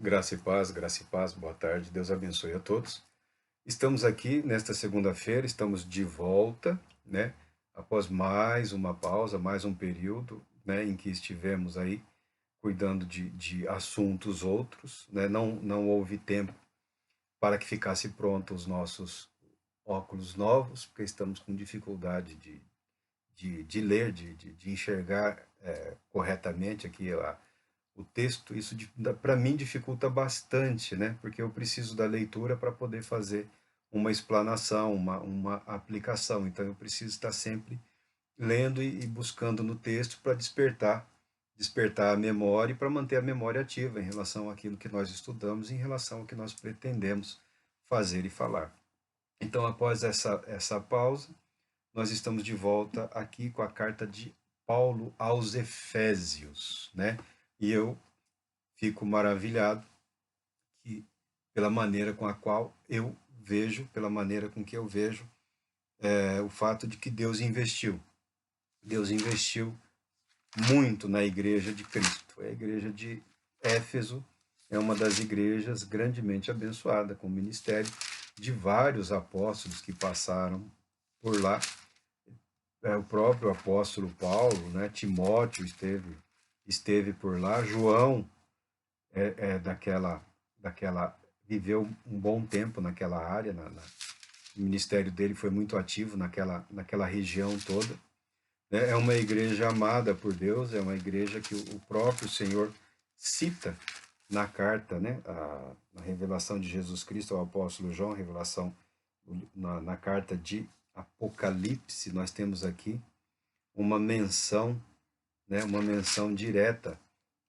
Graça e paz, boa tarde, Deus abençoe a todos. Estamos aqui nesta segunda-feira, estamos de volta, né? Após mais uma pausa, mais um período, né, em que estivemos aí cuidando de assuntos outros, né? Não houve tempo para que ficasse pronto os nossos óculos novos, porque estamos com dificuldade de ler, de enxergar corretamente aqui o texto. Isso para mim dificulta bastante, né? Porque eu preciso da leitura para poder fazer uma explanação, uma aplicação. Então eu preciso estar sempre lendo e buscando no texto para despertar a memória e para manter a memória ativa em relação àquilo que nós estudamos, em relação ao que nós pretendemos fazer e falar. Então, após essa pausa, nós estamos de volta aqui com a carta de Paulo aos Efésios, né? E eu fico maravilhado que, pela maneira com a qual eu vejo, pela maneira com que eu vejo o fato de que Deus investiu. Deus investiu muito na igreja de Cristo. A igreja de Éfeso é uma das igrejas grandemente abençoada, com o ministério de vários apóstolos que passaram por lá. O próprio apóstolo Paulo, né, Timóteo esteve por lá, João daquela viveu um bom tempo naquela área, o ministério dele foi muito ativo naquela região toda, né? É uma igreja amada por Deus, é uma igreja que o próprio Senhor cita na carta, né, na revelação de Jesus Cristo ao apóstolo João, revelação na carta de Apocalipse, nós temos aqui uma menção, né, uma menção direta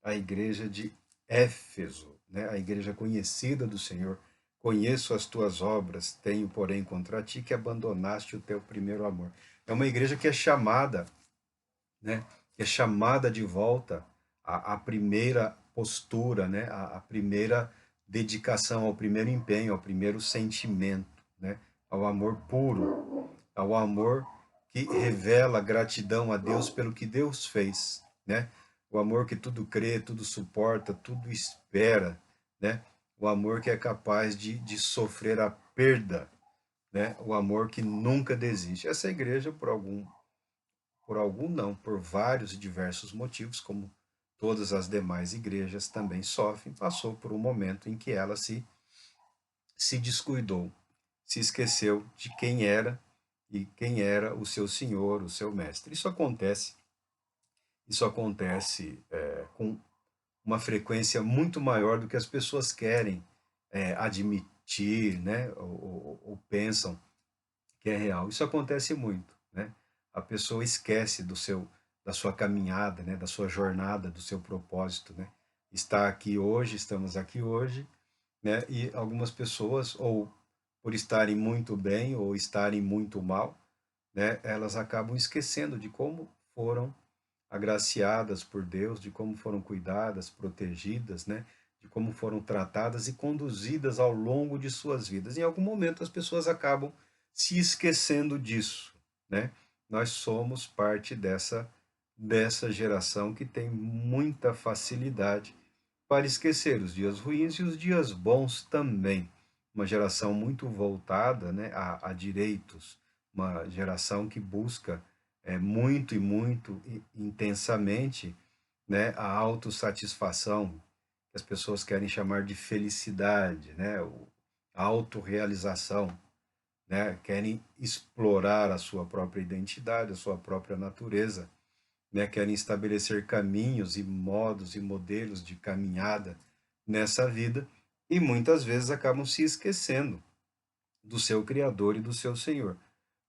à igreja de Éfeso, né, a igreja conhecida do Senhor. Conheço as tuas obras, tenho, porém, contra ti que abandonaste o teu primeiro amor. É uma igreja que é chamada, né, que é chamada de volta à primeira postura, né, à primeira dedicação, ao primeiro empenho, ao primeiro sentimento, né, ao amor puro, ao amor que revela gratidão a Deus pelo que Deus fez, né? O amor que tudo crê, tudo suporta, tudo espera, né? O amor que é capaz de sofrer a perda, né? O amor que nunca desiste. Essa igreja, por algum não, por vários e diversos motivos, como todas as demais igrejas também sofrem, passou por um momento em que ela se descuidou, se esqueceu de quem era e quem era o seu senhor, o seu mestre. Isso acontece com uma frequência muito maior do que as pessoas querem admitir, né, ou pensam que é real. Isso acontece muito, né? A pessoa esquece da sua caminhada, né, da sua jornada, do seu propósito, né? Estamos aqui hoje, né? E algumas pessoas, ou por estarem muito bem ou estarem muito mal, né, elas acabam esquecendo de como foram agraciadas por Deus, de como foram cuidadas, protegidas, né, de como foram tratadas e conduzidas ao longo de suas vidas. Em algum momento as pessoas acabam se esquecendo disso, né? Nós somos parte dessa geração que tem muita facilidade para esquecer os dias ruins e os dias bons também. Uma geração muito voltada, né, a direitos, uma geração que busca muito e muito intensamente, né, a autossatisfação, que as pessoas querem chamar de felicidade, né, a autorrealização, né, querem explorar a sua própria identidade, a sua própria natureza, né, querem estabelecer caminhos e modos e modelos de caminhada nessa vida e muitas vezes acabam se esquecendo do seu Criador e do seu Senhor.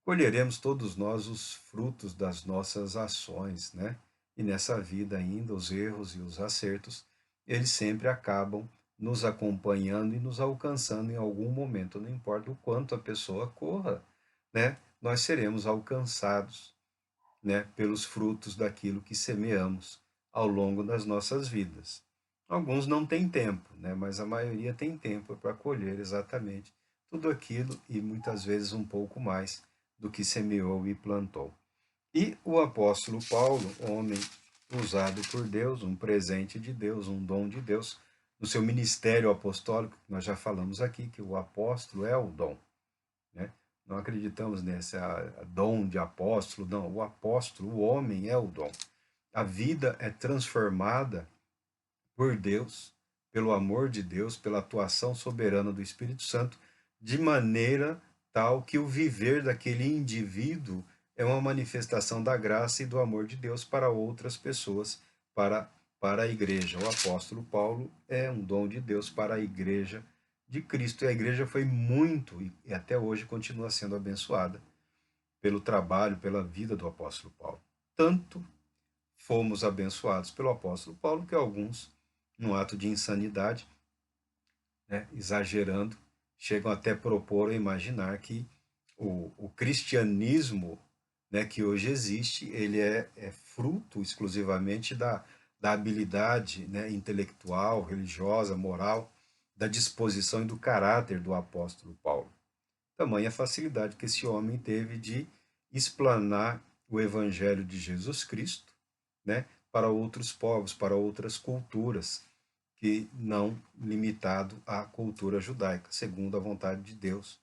Colheremos todos nós os frutos das nossas ações, né? E nessa vida ainda, os erros e os acertos, eles sempre acabam nos acompanhando e nos alcançando em algum momento, não importa o quanto a pessoa corra, né? Nós seremos alcançados, né, pelos frutos daquilo que semeamos ao longo das nossas vidas. Alguns não têm tempo, né, mas a maioria tem tempo para colher exatamente tudo aquilo e muitas vezes um pouco mais do que semeou e plantou. E o apóstolo Paulo, homem usado por Deus, um presente de Deus, um dom de Deus, no seu ministério apostólico, nós já falamos aqui que o apóstolo é o dom, né? Não acreditamos nesse dom de apóstolo, não. O apóstolo, o homem é o dom. A vida é transformada por Deus, pelo amor de Deus, pela atuação soberana do Espírito Santo, de maneira tal que o viver daquele indivíduo é uma manifestação da graça e do amor de Deus para outras pessoas, para a igreja. O apóstolo Paulo é um dom de Deus para a igreja de Cristo. E a igreja foi muito, e até hoje continua sendo abençoada pelo trabalho, pela vida do apóstolo Paulo. Tanto fomos abençoados pelo apóstolo Paulo que alguns, num ato de insanidade, né, exagerando, chegam até propor ou imaginar que o cristianismo, né, que hoje existe, ele é fruto exclusivamente da habilidade, né, intelectual, religiosa, moral, da disposição e do caráter do apóstolo Paulo. Tamanha facilidade que esse homem teve de explanar o evangelho de Jesus Cristo, né, para outros povos, para outras culturas, que não limitado à cultura judaica, segundo a vontade de Deus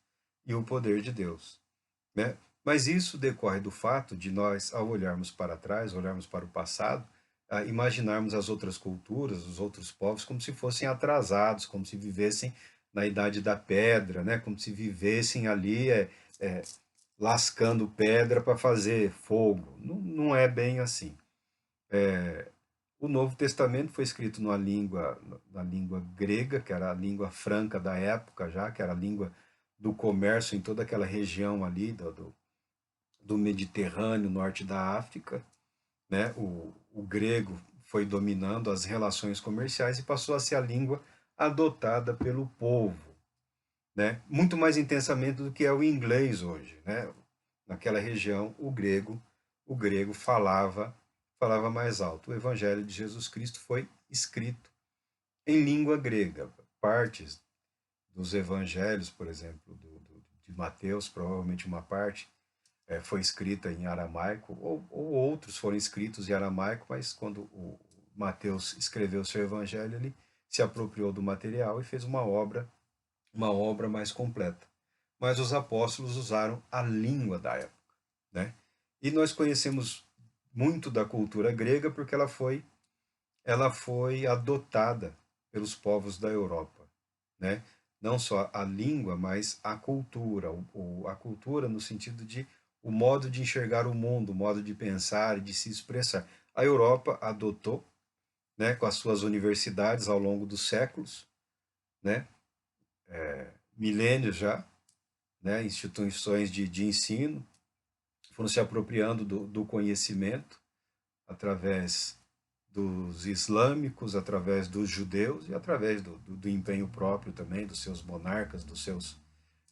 e o poder de Deus, né? Mas isso decorre do fato de nós, ao olharmos para trás, olharmos para o passado, imaginarmos as outras culturas, os outros povos, como se fossem atrasados, como se vivessem na idade da pedra, né? Como se vivessem ali é, lascando pedra para fazer fogo. Não, não é bem assim. O Novo Testamento foi escrito na língua grega, que era a língua franca da época já, que era a língua do comércio em toda aquela região ali do Mediterrâneo, norte da África, né? O grego foi dominando as relações comerciais e passou a ser a língua adotada pelo povo, né? Muito mais intensamente do que é o inglês hoje, né? Naquela região, o grego falava mais alto. O Evangelho de Jesus Cristo foi escrito em língua grega. Partes dos evangelhos, por exemplo, de Mateus, provavelmente uma parte foi escrita em aramaico, ou outros foram escritos em aramaico, mas quando o Mateus escreveu seu evangelho, ele se apropriou do material e fez uma obra mais completa. Mas os apóstolos usaram a língua da época, né? E nós conhecemos muito da cultura grega porque ela foi adotada pelos povos da Europa, né? Não só a língua, mas a cultura, a cultura no sentido de o modo de enxergar o mundo, o modo de pensar e de se expressar. A Europa adotou, né, com as suas universidades ao longo dos séculos, né, milênios já, né, instituições de ensino, foram se apropriando do conhecimento através dos islâmicos, através dos judeus e através do empenho próprio também dos seus monarcas, dos seus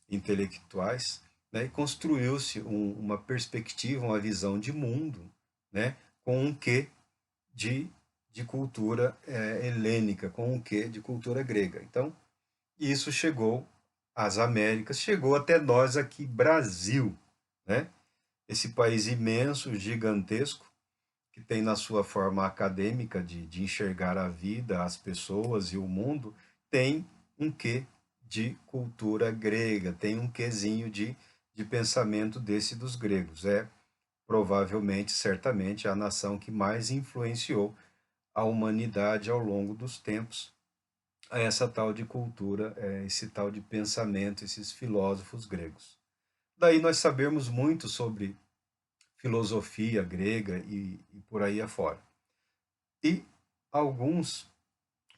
intelectuais, né? E construiu-se uma perspectiva, uma visão de mundo, né? Com um quê de, de cultura helênica, com um quê de cultura grega. Então, isso chegou às Américas, chegou até nós aqui, Brasil, né? Esse país imenso, gigantesco, que tem na sua forma acadêmica de enxergar a vida, as pessoas e o mundo, tem um quê de cultura grega, tem um quezinho de pensamento desse dos gregos. É provavelmente, certamente, a nação que mais influenciou a humanidade ao longo dos tempos a essa tal de cultura, esse tal de pensamento, esses filósofos gregos. Daí nós sabemos muito sobre filosofia grega e por aí afora. E alguns,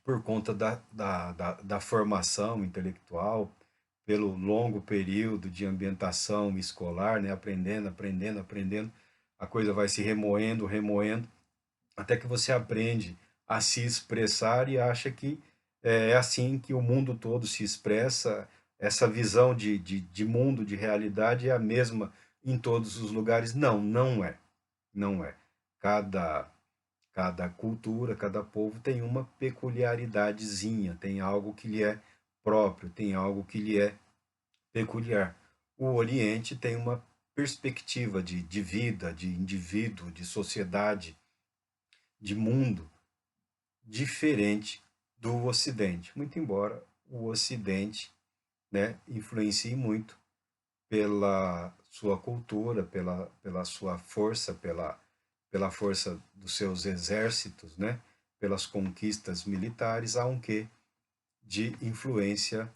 por conta da formação intelectual, pelo longo período de ambientação escolar, né, aprendendo, a coisa vai se remoendo, remoendo, até que você aprende a se expressar e acha que é assim que o mundo todo se expressa, essa visão de mundo, de realidade é a mesma em todos os lugares. Não, não é. Não é. Cada Cada cultura, cada povo tem uma peculiaridadezinha, tem algo que lhe é próprio, tem algo que lhe é peculiar. O Oriente tem uma perspectiva de vida, de indivíduo, de sociedade, de mundo diferente do Ocidente, muito embora o Ocidente, né, influencie muito pela sua cultura, pela sua força, pela força dos seus exércitos, né, pelas conquistas militares, há um quê de influência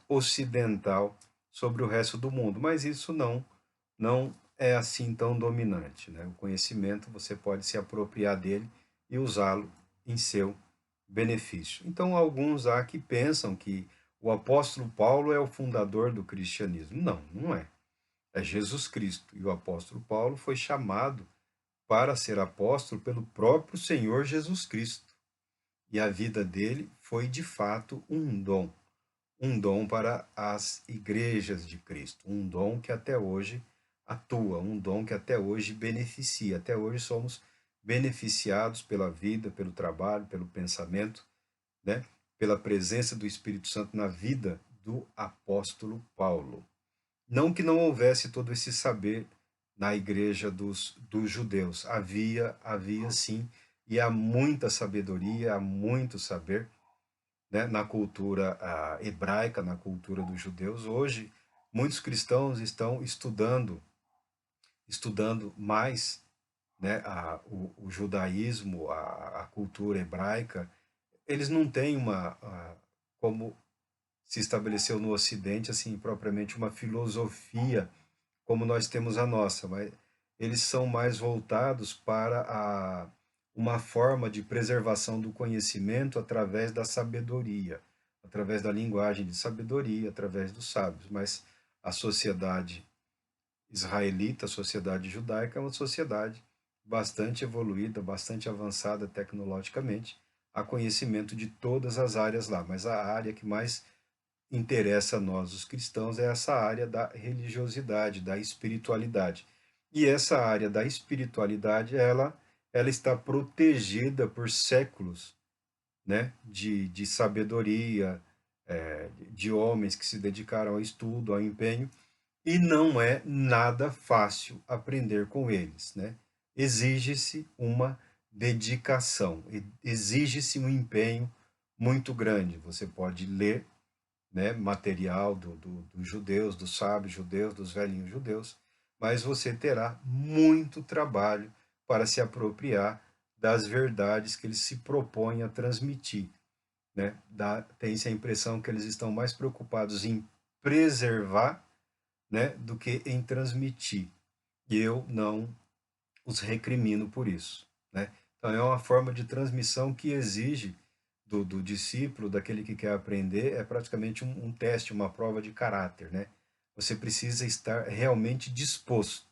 ocidental sobre o resto do mundo, mas isso não é assim tão dominante, né? O conhecimento você pode se apropriar dele e usá-lo em seu benefício. Então, alguns há que pensam que o apóstolo Paulo é o fundador do cristianismo. Não, não é. É Jesus Cristo. E o apóstolo Paulo foi chamado para ser apóstolo pelo próprio Senhor Jesus Cristo. E a vida dele foi de fato um dom para as igrejas de Cristo, um dom que até hoje atua, um dom que até hoje beneficia. Até hoje somos beneficiados pela vida, pelo trabalho, pelo pensamento, né? Pela presença do Espírito Santo na vida do apóstolo Paulo. Não que não houvesse todo esse saber na igreja dos judeus. Havia sim, e há muita sabedoria, há muito saber, né, na cultura hebraica, na cultura dos judeus. Hoje, muitos cristãos estão estudando mais, né, o judaísmo, a cultura hebraica. Eles não têm como se estabeleceu no Ocidente, assim, propriamente uma filosofia como nós temos a nossa, mas eles são mais voltados para uma forma de preservação do conhecimento através da sabedoria, através da linguagem de sabedoria, através dos sábios. Mas a sociedade israelita, a sociedade judaica, é uma sociedade bastante evoluída, bastante avançada tecnologicamente, há conhecimento de todas as áreas lá, mas a área que mais interessa a nós, os cristãos, é essa área da religiosidade, da espiritualidade. E essa área da espiritualidade, ela está protegida por séculos, né, de sabedoria, de homens que se dedicaram ao estudo, ao empenho, e não é nada fácil aprender com eles, né? Exige-se uma dedicação, exige-se um empenho muito grande. Você pode ler, né, material dos judeus, dos sábios judeus, dos velhinhos judeus, mas você terá muito trabalho para se apropriar das verdades que eles se propõem a transmitir, né? Tem-se a impressão que eles estão mais preocupados em preservar, né, do que em transmitir. E eu não os recrimino por isso, né? Então é uma forma de transmissão que exige do discípulo, daquele que quer aprender, é praticamente um teste, uma prova de caráter, né? Você precisa estar realmente disposto,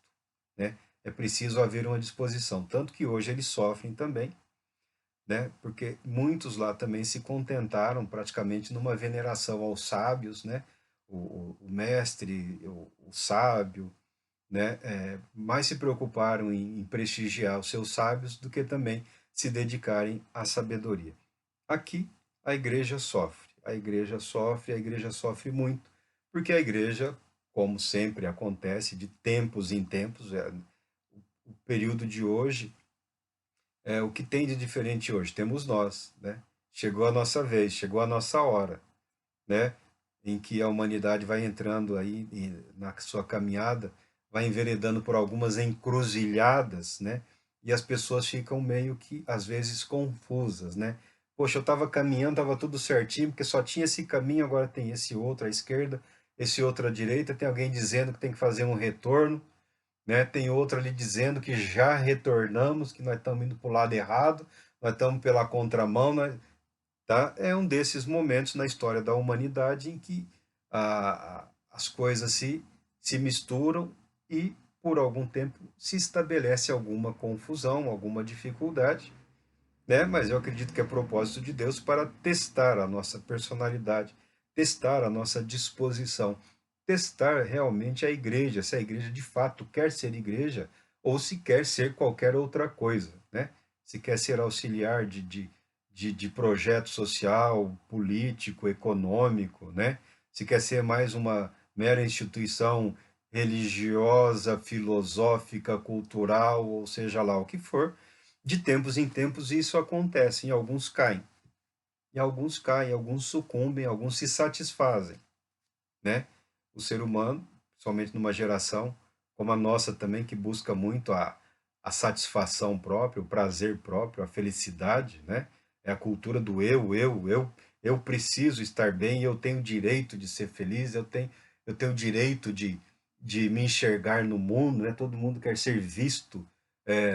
né? É preciso haver uma disposição, tanto que hoje eles sofrem também, né? Porque muitos lá também se contentaram praticamente numa veneração aos sábios, né? O mestre, o sábio, né, mais se preocuparam em prestigiar os seus sábios do que também se dedicarem à sabedoria. Aqui a igreja sofre, a igreja sofre, a igreja sofre muito, porque a igreja, como sempre acontece, de tempos em tempos, o período de hoje, o que tem de diferente hoje? Temos nós, né? Chegou a nossa vez, chegou a nossa hora, né? Em que a humanidade vai entrando aí na sua caminhada, vai enveredando por algumas encruzilhadas, né? E as pessoas ficam meio que, às vezes, confusas, né? Poxa, eu estava caminhando, estava tudo certinho, porque só tinha esse caminho, agora tem esse outro à esquerda, esse outro à direita, tem alguém dizendo que tem que fazer um retorno, né? Tem outro ali dizendo que já retornamos, que nós estamos indo para o lado errado, nós estamos pela contramão, tá? É um desses momentos na história da humanidade em que as coisas se misturam e, por algum tempo, se estabelece alguma confusão, alguma dificuldade, né? Mas eu acredito que é propósito de Deus para testar a nossa personalidade, testar a nossa disposição, testar realmente a igreja, se a igreja de fato quer ser igreja ou se quer ser qualquer outra coisa, né? Se quer ser auxiliar de projeto social, político, econômico, né? Se quer ser mais uma mera instituição religiosa, filosófica, cultural, ou seja lá o que for, de tempos em tempos isso acontece, e alguns caem. e alguns caem, alguns sucumbem, alguns se satisfazem, né? O ser humano, somente numa geração como a nossa também, que busca muito a satisfação própria, o prazer próprio, a felicidade, né? É a cultura do eu preciso estar bem, eu tenho direito de ser feliz, eu tenho direito de me enxergar no mundo, né? Todo mundo quer ser visto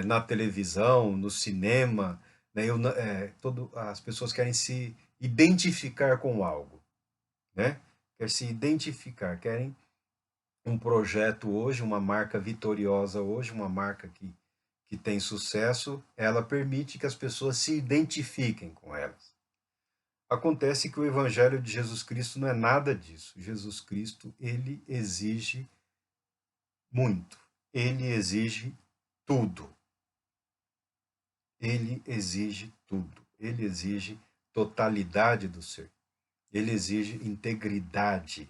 na televisão, no cinema, né? As pessoas querem se identificar com algo, né? Quer se identificar, querem um projeto hoje, uma marca vitoriosa hoje, uma marca que tem sucesso, ela permite que as pessoas se identifiquem com elas. Acontece que o Evangelho de Jesus Cristo não é nada disso. Jesus Cristo, ele exige muito. Ele exige tudo. Ele exige tudo. Ele exige totalidade do ser. Ele exige integridade.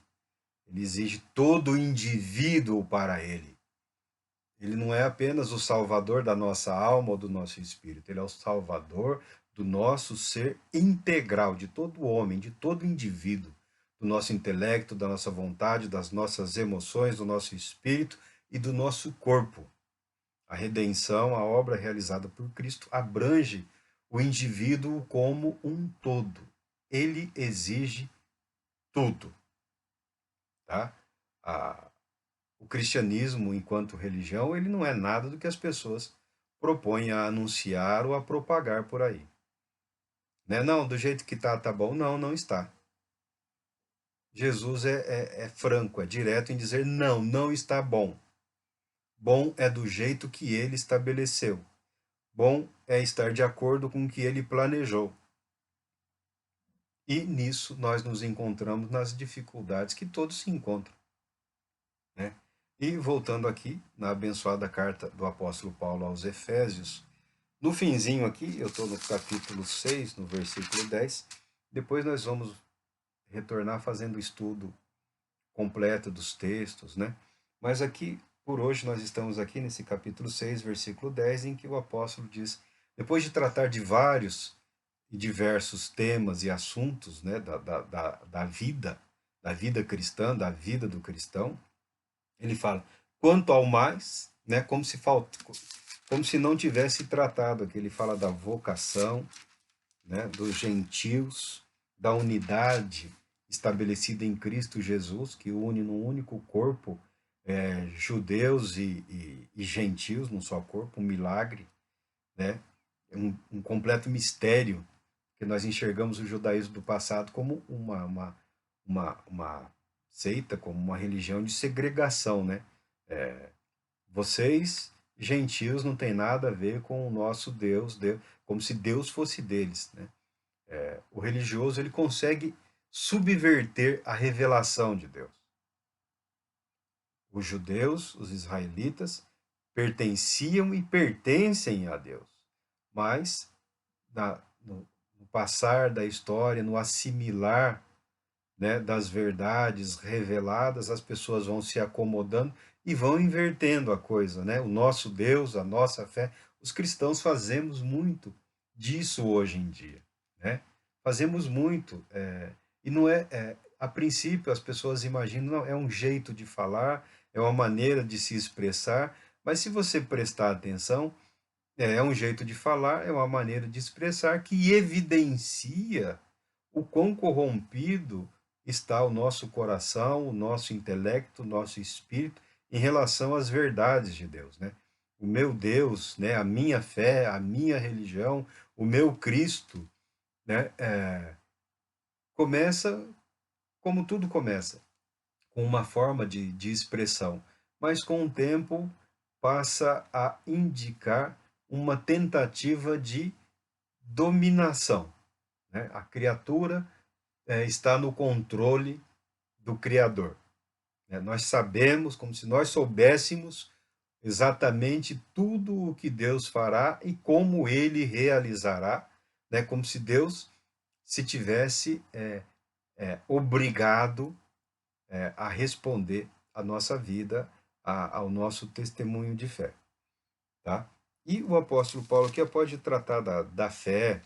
Ele exige todo o indivíduo para ele. Ele não é apenas o salvador da nossa alma ou do nosso espírito, ele é o salvador do nosso ser integral, de todo homem, de todo indivíduo, do nosso intelecto, da nossa vontade, das nossas emoções, do nosso espírito e do nosso corpo. A redenção, a obra realizada por Cristo, abrange o indivíduo como um todo. Ele exige tudo, tá? O cristianismo, enquanto religião, ele não é nada do que as pessoas propõem a anunciar ou a propagar por aí. Né? Não, do jeito que tá bom. Não, não está. Jesus é franco, é direto em dizer não, não está bom. Bom é do jeito que ele estabeleceu. Bom é estar de acordo com o que ele planejou. E nisso nós nos encontramos nas dificuldades que todos se encontram. Né? E voltando aqui na abençoada carta do apóstolo Paulo aos Efésios, no finzinho aqui, eu estou no capítulo 6, no versículo 10, depois nós vamos retornar fazendo o estudo completo dos textos, né? Mas aqui, por hoje, nós estamos aqui nesse capítulo 6, versículo 10, em que o apóstolo diz, depois de tratar de vários e diversos temas e assuntos, né, da vida cristã, da vida do cristão, ele fala, quanto ao mais, né, como se não tivesse tratado aqui, ele fala da vocação, né, dos gentios, da unidade estabelecida em Cristo Jesus, que une num único corpo judeus e gentios num só corpo, um milagre, né, um completo mistério, que nós enxergamos o judaísmo do passado como uma seita, como uma religião de segregação, né? Vocês, gentios, não tem nada a ver com o nosso Deus, como se Deus fosse deles, né? O religioso, ele consegue subverter a revelação de Deus. Os judeus, os israelitas, pertenciam e pertencem a Deus, mas no passar da história, no assimilar, né, das verdades reveladas, as pessoas vão se acomodando e vão invertendo a coisa, né? O nosso Deus, a nossa fé, os cristãos fazemos muito disso hoje em dia, né? Fazemos muito, e não a princípio as pessoas imaginam, não, é um jeito de falar, é uma maneira de se expressar, mas se você prestar atenção, é um jeito de falar, é uma maneira de expressar que evidencia o quão corrompido está o nosso coração, o nosso intelecto, o nosso espírito em relação às verdades de Deus, né? O meu Deus, né? A minha fé, a minha religião, o meu Cristo, né? Começa como tudo começa, com uma forma de expressão, mas com o tempo passa a indicar uma tentativa de dominação, né? A criatura está no controle do Criador, né? Nós sabemos, como se nós soubéssemos exatamente tudo o que Deus fará e como ele realizará, né? Como se Deus se tivesse obrigado a responder à nossa vida, ao nosso testemunho de fé. Tá? E o apóstolo Paulo aqui pode tratar da fé,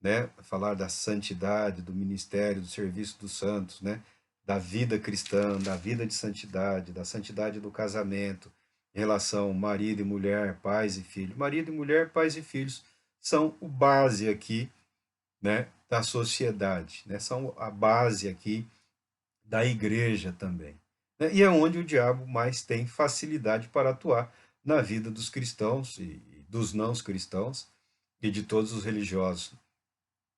né? Falar da santidade, do ministério, do serviço dos santos, né? Da vida cristã, da vida de santidade, da santidade do casamento, em relação marido e mulher, pais e filhos. Marido e mulher, pais e filhos são o base aqui, né, da sociedade, né? São a base aqui da igreja também, né? E é onde o diabo mais tem facilidade para atuar na vida dos cristãos e dos não cristãos e de todos os religiosos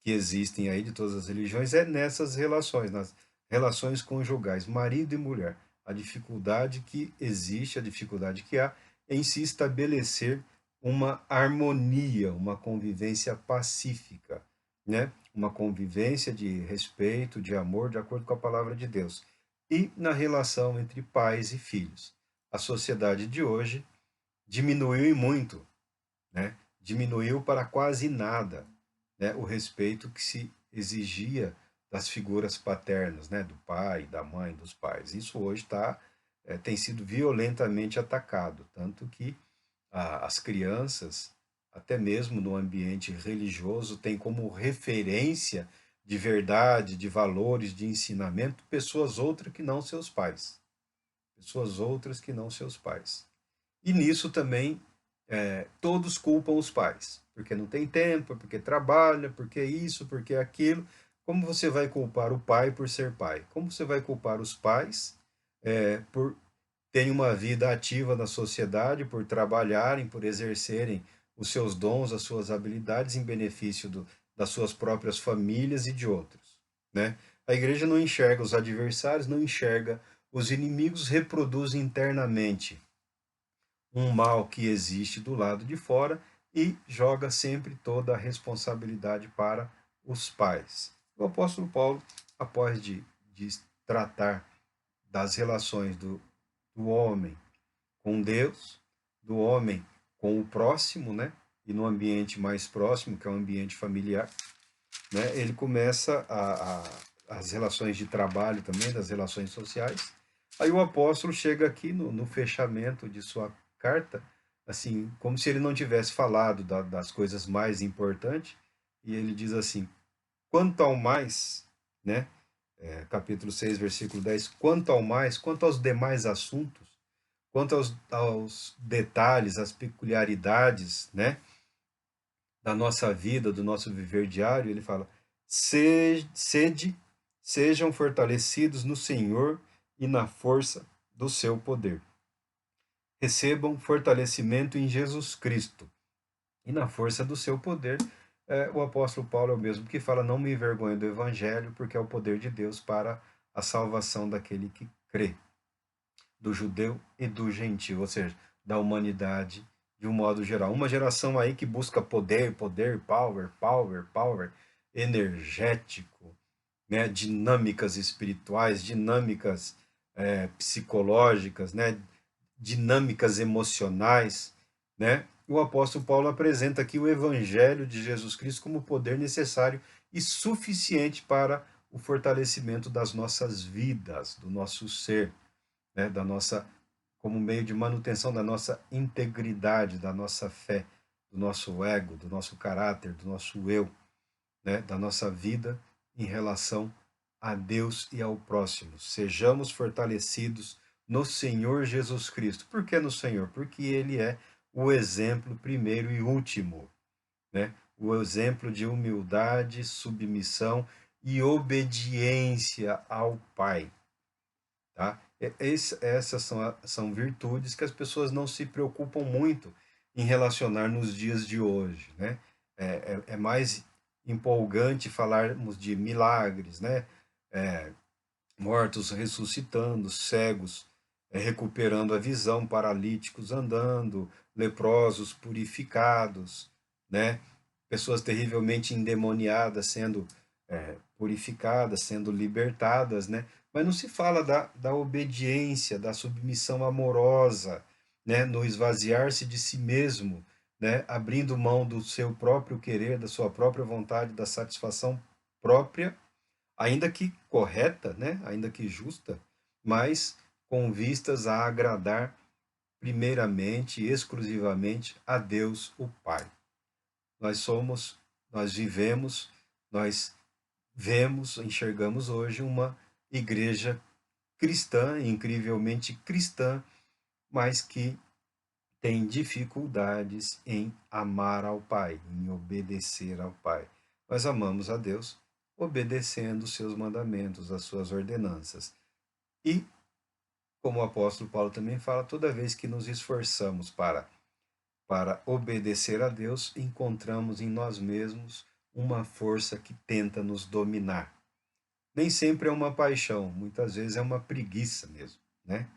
que existem aí, de todas as religiões, é nessas relações, nas relações conjugais, marido e mulher. A dificuldade que existe, a dificuldade que há em se estabelecer uma harmonia, uma convivência pacífica, né? Uma convivência de respeito, de amor, de acordo com a palavra de Deus. E na relação entre pais e filhos. A sociedade de hoje diminuiu e muito, né? Diminuiu para quase nada, né? O respeito que se exigia das figuras paternas, né? Do pai, da mãe, dos pais. Isso hoje tem sido violentamente atacado, tanto que as crianças, até mesmo no ambiente religioso, têm como referência de verdade, de valores, de ensinamento, pessoas outras que não seus pais. Pessoas outras que não seus pais. E nisso também todos culpam os pais, porque não tem tempo, porque trabalha, porque isso, porque aquilo. Como você vai culpar o pai por ser pai? Como você vai culpar os pais por terem uma vida ativa na sociedade, por trabalharem, por exercerem os seus dons, as suas habilidades em benefício das suas próprias famílias e de outros, né? A igreja não enxerga os adversários, não enxerga os inimigos, reproduz internamente um mal que existe do lado de fora e joga sempre toda a responsabilidade para os pais. O apóstolo Paulo, após de tratar das relações do homem com Deus, do homem com o próximo, né? E no ambiente mais próximo, que é o ambiente familiar, né? Ele começa as relações de trabalho também, das relações sociais. Aí o apóstolo chega aqui no fechamento de sua carta, assim, como se ele não tivesse falado das coisas mais importantes, e ele diz assim: quanto ao mais, né? Capítulo 6 versículo 10, quanto ao mais, quanto aos demais assuntos, quanto aos detalhes, às peculiaridades, né? Da nossa vida, do nosso viver diário, ele fala: sede, sejam fortalecidos no Senhor e na força do seu poder. Recebam fortalecimento em Jesus Cristo e na força do seu poder. O apóstolo Paulo é o mesmo que fala: não me envergonho do evangelho, porque é o poder de Deus para a salvação daquele que crê, do judeu e do gentil, ou seja, da humanidade de um modo geral. Uma geração aí que busca poder, poder, power, power, power, energético, né? Dinâmicas espirituais, dinâmicas psicológicas, né? Dinâmicas emocionais, né? O apóstolo Paulo apresenta aqui o evangelho de Jesus Cristo como poder necessário e suficiente para o fortalecimento das nossas vidas, do nosso ser, né, da nossa, como meio de manutenção da nossa integridade, da nossa fé, do nosso ego, do nosso caráter, do nosso eu, né, da nossa vida em relação a Deus e ao próximo. Sejamos fortalecidos no Senhor Jesus Cristo. Por que no Senhor? Porque Ele é o exemplo primeiro e último, né? O exemplo de humildade, submissão e obediência ao Pai. Tá? Essas são virtudes que as pessoas não se preocupam muito em relacionar nos dias de hoje, né? É mais empolgante falarmos de milagres, né? É, mortos ressuscitando, cegos recuperando a visão, paralíticos andando, leprosos purificados, né? Pessoas terrivelmente endemoniadas sendo purificadas, sendo libertadas, né? Mas não se fala da obediência, da submissão amorosa, né? No esvaziar-se de si mesmo, né? Abrindo mão do seu próprio querer, da sua própria vontade, da satisfação própria, ainda que correta, né? Ainda que justa, mas com vistas a agradar primeiramente e exclusivamente a Deus, o Pai. Nós somos, nós vivemos Nós enxergamos hoje uma igreja cristã, incrivelmente cristã, mas que tem dificuldades em amar ao Pai, em obedecer ao Pai. Nós amamos a Deus obedecendo os seus mandamentos, as suas ordenanças. E, como o apóstolo Paulo também fala, toda vez que nos esforçamos para obedecer a Deus, encontramos em nós mesmos uma força que tenta nos dominar. Nem sempre é uma paixão, muitas vezes é uma preguiça mesmo, né?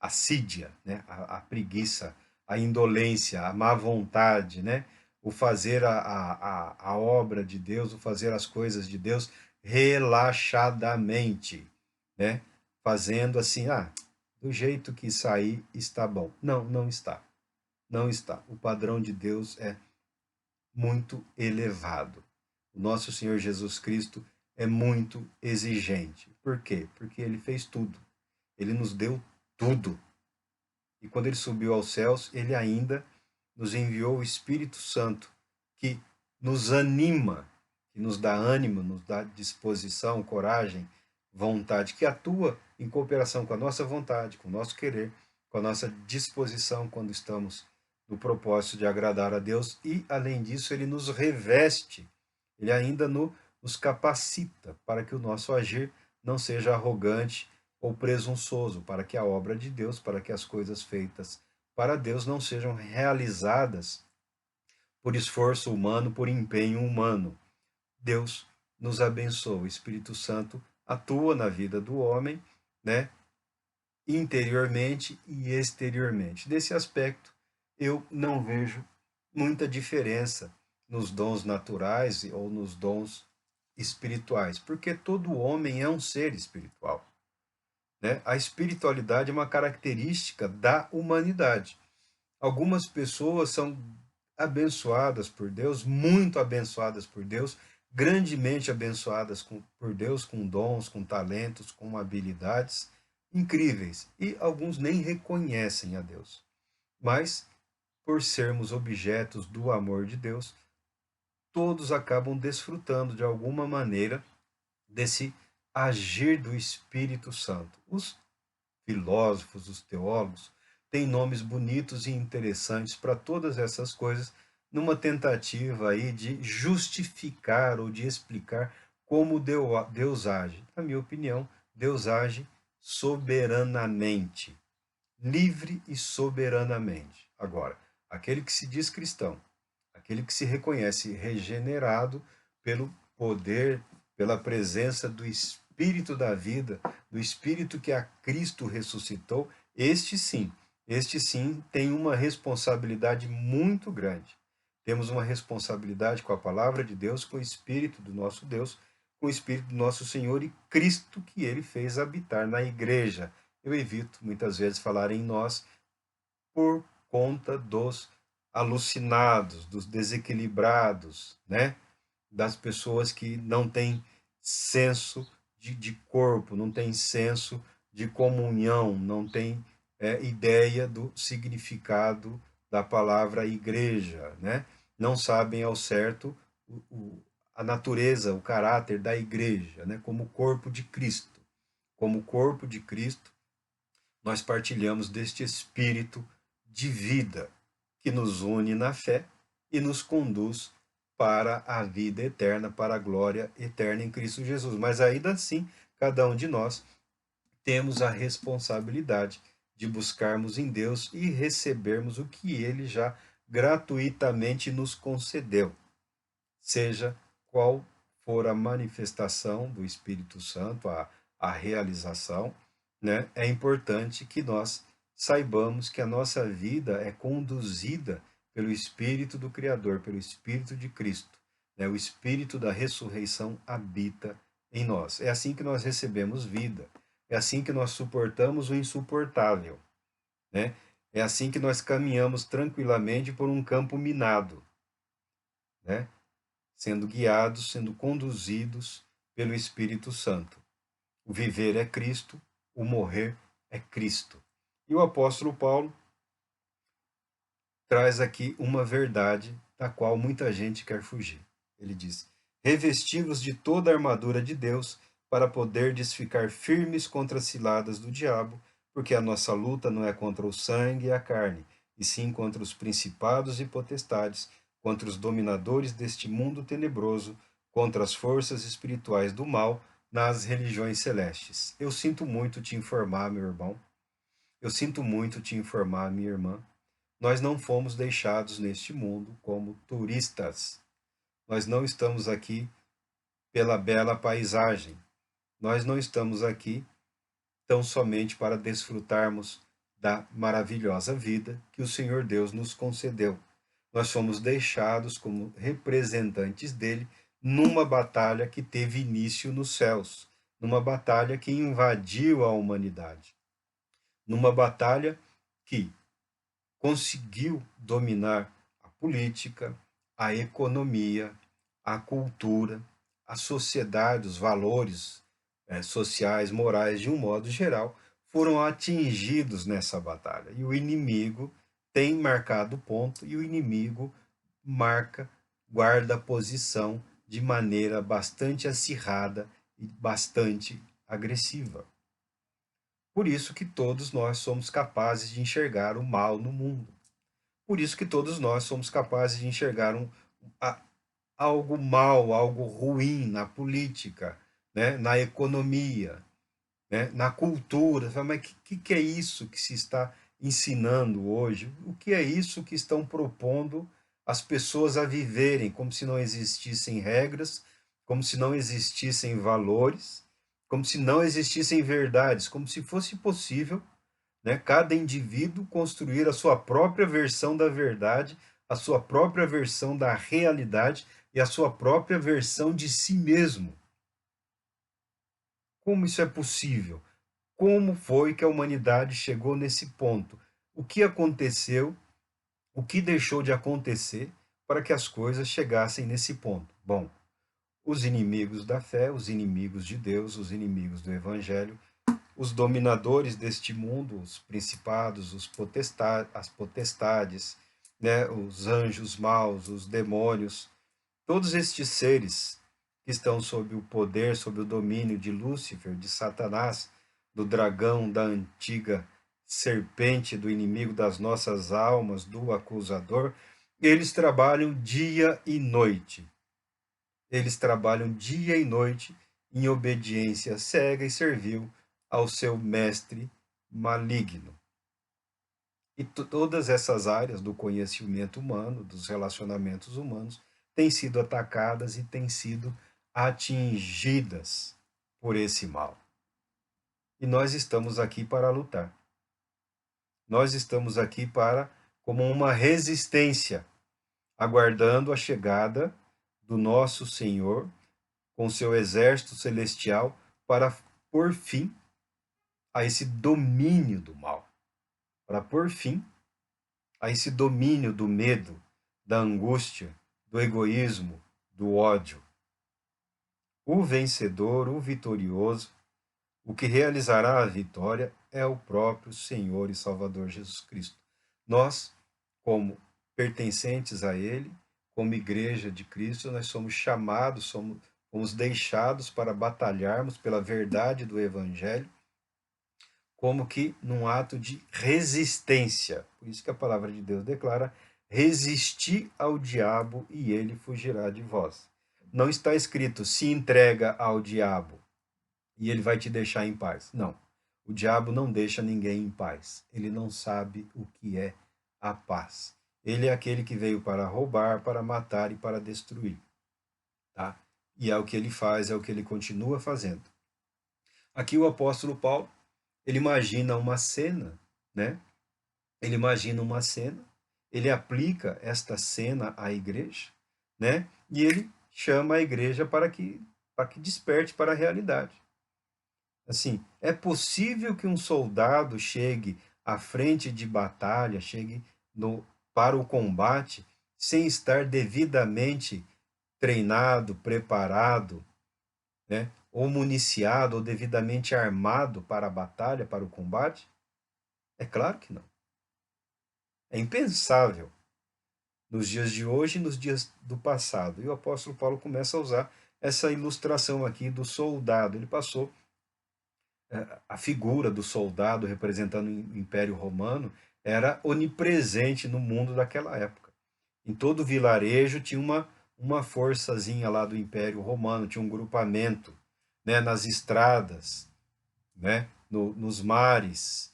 Assídia, né? A preguiça, a indolência, a má vontade, né? O fazer a obra de Deus, o fazer as coisas de Deus relaxadamente, né? Fazendo assim, do jeito que sair está bom. Não, não está. Não está. O padrão de Deus é muito elevado. O nosso Senhor Jesus Cristo é muito exigente. Por quê? Porque ele fez tudo. Ele nos deu tudo. E quando ele subiu aos céus, ele ainda nos enviou o Espírito Santo, que nos anima, que nos dá ânimo, nos dá disposição, coragem, vontade, que atua em cooperação com a nossa vontade, com o nosso querer, com a nossa disposição quando estamos no propósito de agradar a Deus. E, além disso, ele nos reveste, ele ainda nos capacita para que o nosso agir não seja arrogante ou presunçoso, para que a obra de Deus, para que as coisas feitas para Deus não sejam realizadas por esforço humano, por empenho humano. Deus nos abençoa. O Espírito Santo atua na vida do homem, né? Interiormente e exteriormente. Desse aspecto, eu não vejo muita diferença nos dons naturais ou nos dons espirituais, porque todo homem é um ser espiritual, né? A espiritualidade é uma característica da humanidade. Algumas pessoas são abençoadas por Deus, muito abençoadas por Deus, grandemente abençoadas por Deus, com dons, com talentos, com habilidades incríveis. E alguns nem reconhecem a Deus. Mas, por sermos objetos do amor de Deus, todos acabam desfrutando de alguma maneira desse agir do Espírito Santo. Os filósofos, os teólogos, têm nomes bonitos e interessantes para todas essas coisas, numa tentativa aí de justificar ou de explicar como Deus age. Na minha opinião, Deus age soberanamente, livre e soberanamente. Agora, aquele que se diz cristão, aquele que se reconhece regenerado pelo poder, pela presença do Espírito da vida, do Espírito que a Cristo ressuscitou, este sim tem uma responsabilidade muito grande. Temos uma responsabilidade com a palavra de Deus, com o Espírito do nosso Deus, com o Espírito do nosso Senhor e Cristo que ele fez habitar na igreja. Eu evito muitas vezes falar em nós por conta dos alucinados, dos desequilibrados, né? Das pessoas que não têm senso de corpo, não têm senso de comunhão, não têm ideia do significado da palavra igreja, né? Não sabem ao certo a natureza, o caráter da igreja, né? Como corpo de Cristo. Como corpo de Cristo, nós partilhamos deste espírito de vida que nos une na fé e nos conduz para a vida eterna, para a glória eterna em Cristo Jesus. Mas ainda assim, cada um de nós temos a responsabilidade de buscarmos em Deus e recebermos o que ele já gratuitamente nos concedeu, seja qual for a manifestação do Espírito Santo, a realização, né? É importante que nós saibamos que a nossa vida é conduzida pelo Espírito do Criador, pelo Espírito de Cristo, né? O Espírito da ressurreição habita em nós. É assim que nós recebemos vida, é assim que nós suportamos o insuportável, né? É assim que nós caminhamos tranquilamente por um campo minado, né? Sendo guiados, sendo conduzidos pelo Espírito Santo. O viver é Cristo, o morrer é Cristo. E o apóstolo Paulo traz aqui uma verdade da qual muita gente quer fugir. Ele diz: Revesti-vos de toda a armadura de Deus, para poderdes ficar firmes contra as ciladas do diabo, porque a nossa luta não é contra o sangue e a carne, e sim contra os principados e potestades, contra os dominadores deste mundo tenebroso, contra as forças espirituais do mal nas religiões celestes. Eu sinto muito te informar, meu irmão. Eu sinto muito te informar, minha irmã. Nós não fomos deixados neste mundo como turistas. Nós não estamos aqui pela bela paisagem. Nós não estamos aqui tão somente para desfrutarmos da maravilhosa vida que o Senhor Deus nos concedeu. Nós fomos deixados como representantes dele numa batalha que teve início nos céus, numa batalha que invadiu a humanidade, numa batalha que conseguiu dominar a política, a economia, a cultura, a sociedade, os valores sociais, morais, de um modo geral, foram atingidos nessa batalha. E o inimigo tem marcado ponto, e o inimigo marca, guarda a posição de maneira bastante acirrada e bastante agressiva. Por isso que todos nós somos capazes de enxergar o mal no mundo. Por isso que todos nós somos capazes de enxergar algo mal, algo ruim na política, né? Na economia, né? Na cultura. Mas o que é isso que se está ensinando hoje? O que é isso que estão propondo as pessoas a viverem, como se não existissem regras, como se não existissem valores, como se não existissem verdades, como se fosse possível, né, cada indivíduo construir a sua própria versão da verdade, a sua própria versão da realidade e a sua própria versão de si mesmo. Como isso é possível? Como foi que a humanidade chegou nesse ponto? O que aconteceu? O que deixou de acontecer para que as coisas chegassem nesse ponto? Bom, os inimigos da fé, os inimigos de Deus, os inimigos do Evangelho, os dominadores deste mundo, os principados, as potestades, né, os anjos maus, os demônios, todos estes seres que estão sob o poder, sob o domínio de Lúcifer, de Satanás, do dragão, da antiga serpente, do inimigo das nossas almas, do acusador, eles trabalham dia e noite. Eles trabalham dia e noite em obediência cega e servil ao seu mestre maligno. E todas essas áreas do conhecimento humano, dos relacionamentos humanos, têm sido atacadas e têm sido atingidas por esse mal. E nós estamos aqui para lutar. Nós estamos aqui para, como uma resistência, aguardando a chegada do nosso Senhor com seu exército celestial para pôr fim a esse domínio do mal, para pôr fim a esse domínio do medo, da angústia, do egoísmo, do ódio. O vencedor, o vitorioso, o que realizará a vitória é o próprio Senhor e Salvador Jesus Cristo. Nós, como pertencentes a Ele, como igreja de Cristo, nós somos chamados, somos deixados para batalharmos pela verdade do Evangelho, como que num ato de resistência. Por isso que a palavra de Deus declara: resisti ao diabo e ele fugirá de vós. Não está escrito se entrega ao diabo e ele vai te deixar em paz. Não. O diabo não deixa ninguém em paz. Ele não sabe o que é a paz. Ele é aquele que veio para roubar, para matar e para destruir. Tá? E é o que ele faz, é o que ele continua fazendo. Aqui o apóstolo Paulo, ele imagina uma cena, né? Ele imagina uma cena, ele aplica esta cena à igreja, né? E ele chama a igreja para que desperte para a realidade. Assim, é possível que um soldado chegue à frente de batalha, chegue para o combate, sem estar devidamente treinado, preparado, né? Ou municiado, ou devidamente armado para a batalha, para o combate? É claro que não. É impensável nos dias de hoje e nos dias do passado. E o apóstolo Paulo começa a usar essa ilustração aqui do soldado. Ele passou a figura do soldado representando o Império Romano era onipresente no mundo daquela época. Em todo vilarejo tinha uma forçazinha lá do Império Romano, tinha um grupamento, né, nas estradas, né, nos mares.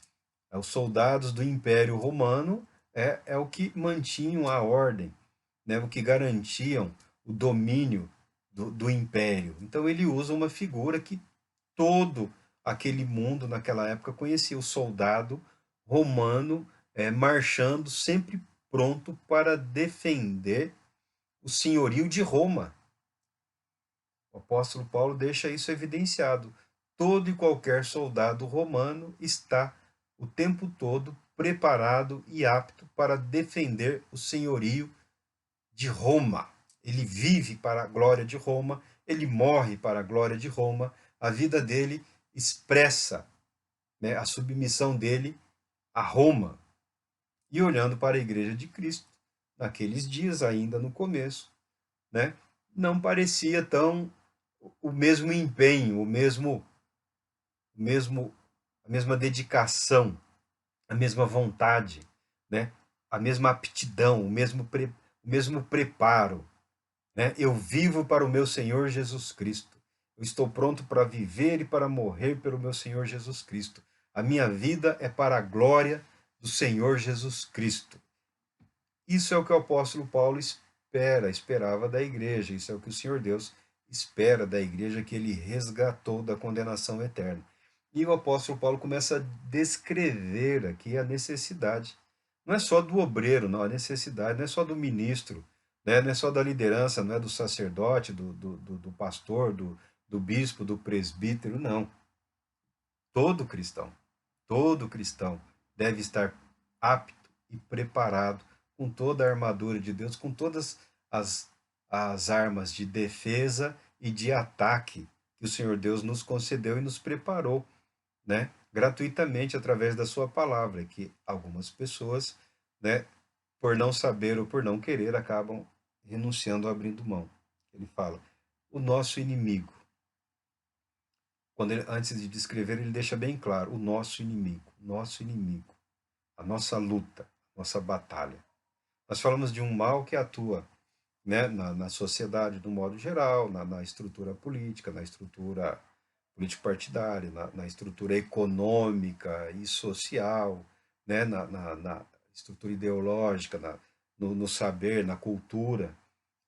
Os soldados do Império Romano é o que mantinham a ordem, né, o que garantiam o domínio do império. Então ele usa uma figura que todo aquele mundo naquela época conhecia, o soldado romano marchando sempre pronto para defender o senhorio de Roma. O apóstolo Paulo deixa isso evidenciado. Todo e qualquer soldado romano está o tempo todo preparado e apto para defender o senhorio de Roma. Ele vive para a glória de Roma, ele morre para a glória de Roma, a vida dele expressa, né, a submissão dele a Roma. E olhando para a igreja de Cristo, naqueles dias, ainda no começo, né, não parecia tão o mesmo empenho, a mesma dedicação, a mesma vontade, né, a mesma aptidão, o mesmo preparo, né? Eu vivo para o meu Senhor Jesus Cristo. Eu estou pronto para viver e para morrer pelo meu Senhor Jesus Cristo. A minha vida é para a glória do Senhor Jesus Cristo. Isso é o que o apóstolo Paulo esperava da igreja. Isso é o que o Senhor Deus espera da igreja que ele resgatou da condenação eterna. E o apóstolo Paulo começa a descrever aqui a necessidade. Não é só do obreiro, não, a necessidade não é só do ministro, né? Não é só da liderança, não é do sacerdote, do pastor, do bispo, do presbítero, não. Todo cristão deve estar apto e preparado com toda a armadura de Deus, com todas as armas de defesa e de ataque que o Senhor Deus nos concedeu e nos preparou, né, gratuitamente através da sua palavra, que algumas pessoas, né, por não saber ou por não querer, acabam renunciando, abrindo mão. Ele fala, o nosso inimigo. Antes de descrever, ele deixa bem claro, o nosso inimigo, a nossa luta, a nossa batalha. Nós falamos de um mal que atua, né, na sociedade, de um modo geral, na estrutura política, na estrutura político-partidária, na estrutura econômica e social, né, na estrutura ideológica, no saber, na cultura,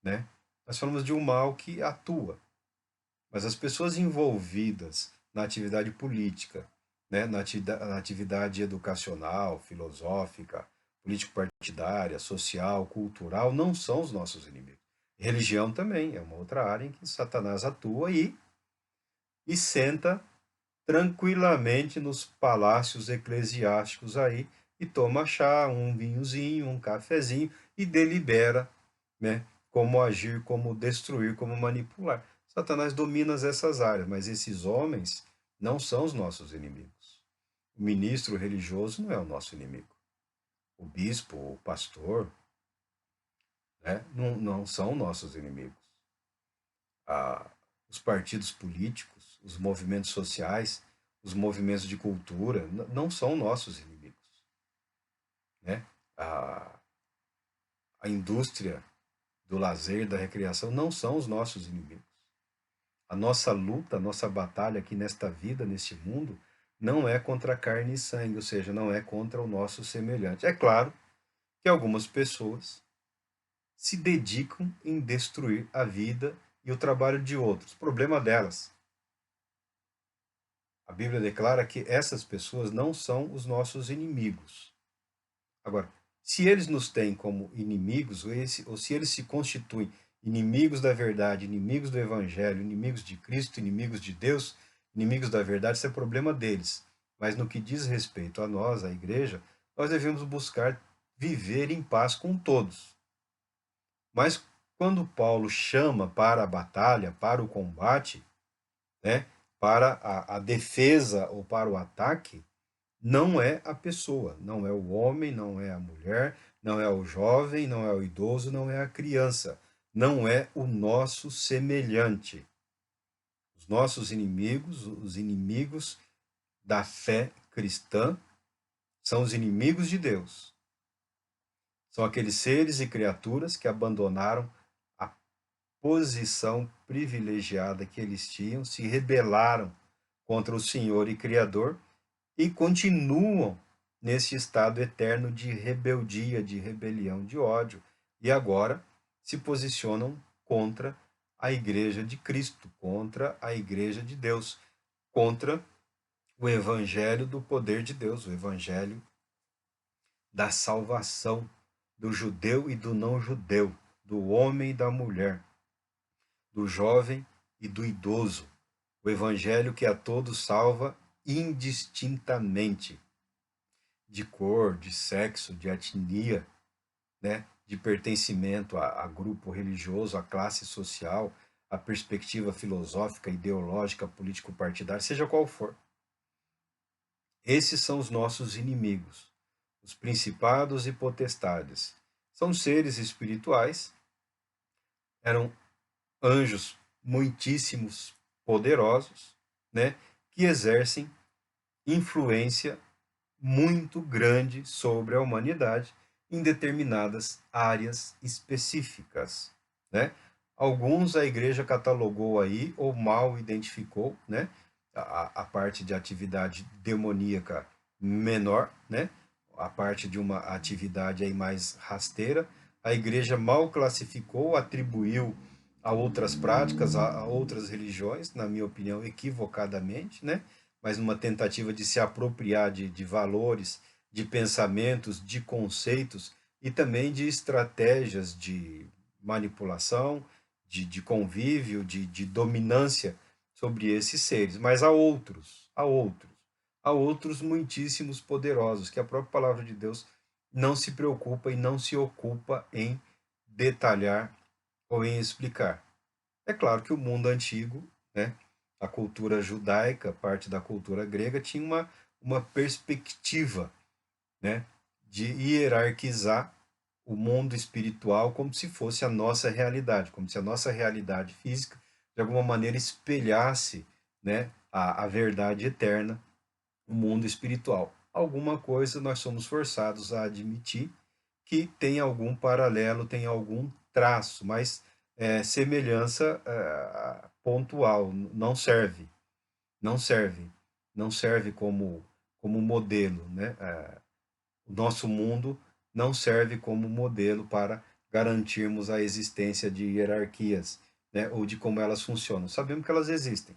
né? Nós falamos de um mal que atua, mas as pessoas envolvidas na atividade política, né, na atividade educacional, filosófica, político-partidária, social, cultural, não são os nossos inimigos. Religião também é uma outra área em que Satanás atua e senta tranquilamente nos palácios eclesiásticos aí e toma chá, um vinhozinho, um cafezinho e delibera, né, como agir, como destruir, como manipular. Satanás domina essas áreas, mas esses homens não são os nossos inimigos. O ministro religioso não é o nosso inimigo. O bispo, o pastor, né, não são nossos inimigos. Ah, os partidos políticos, os movimentos sociais, os movimentos de cultura não são nossos inimigos, né? A indústria do lazer, da recreação, não são os nossos inimigos. A nossa luta, a nossa batalha aqui nesta vida, neste mundo, não é contra carne e sangue, ou seja, não é contra o nosso semelhante. É claro que algumas pessoas se dedicam em destruir a vida e o trabalho de outros. Problema delas. A Bíblia declara que essas pessoas não são os nossos inimigos. Agora, se eles nos têm como inimigos, ou se eles se constituem inimigos da verdade, inimigos do Evangelho, inimigos de Cristo, inimigos de Deus, inimigos da verdade, isso é problema deles. Mas no que diz respeito a nós, a igreja, nós devemos buscar viver em paz com todos. Mas quando Paulo chama para a batalha, para o combate, né, para a defesa ou para o ataque, não é a pessoa, não é o homem, não é a mulher, não é o jovem, não é o idoso, não é a criança. não é o nosso semelhante. Os nossos inimigos, os inimigos da fé cristã, são os inimigos de Deus. São aqueles seres e criaturas que abandonaram a posição privilegiada que eles tinham, se rebelaram contra o Senhor e Criador e continuam nesse estado eterno de rebeldia, de rebelião, de ódio, e agora se posicionam contra a Igreja de Cristo, contra a Igreja de Deus, contra o Evangelho do poder de Deus, o Evangelho da salvação do judeu e do não judeu, do homem e da mulher, do jovem e do idoso, o Evangelho que a todos salva indistintamente, de cor, de sexo, de etnia, né, de pertencimento a grupo religioso, a classe social, a perspectiva filosófica, ideológica, político-partidária, seja qual for. Esses são os nossos inimigos, os principados e potestades. São seres espirituais, eram anjos muitíssimos poderosos, né, que exercem influência muito grande sobre a humanidade em determinadas áreas específicas, né? Alguns a igreja catalogou aí ou mal identificou, né? A parte de atividade demoníaca menor, né? A parte de uma atividade aí mais rasteira, a igreja mal classificou, atribuiu a outras práticas, a outras religiões, na minha opinião, equivocadamente, né? Mas numa tentativa de se apropriar de valores, de pensamentos, de conceitos e também de estratégias de manipulação, de convívio, de dominância sobre esses seres. Mas há outros muitíssimos poderosos, que a própria palavra de Deus não se preocupa e não se ocupa em detalhar ou em explicar. É claro que o mundo antigo, né, a cultura judaica, parte da cultura grega, tinha uma perspectiva, né, de hierarquizar o mundo espiritual como se fosse a nossa realidade, como se a nossa realidade física, de alguma maneira, espelhasse, né, a verdade eterna, o mundo espiritual. Alguma coisa nós somos forçados a admitir que tem algum paralelo, tem algum traço, mas semelhança pontual, não serve, não serve, não serve como modelo, né? O nosso mundo não serve como modelo para garantirmos a existência de hierarquias, né? Ou de como elas funcionam. Sabemos que elas existem,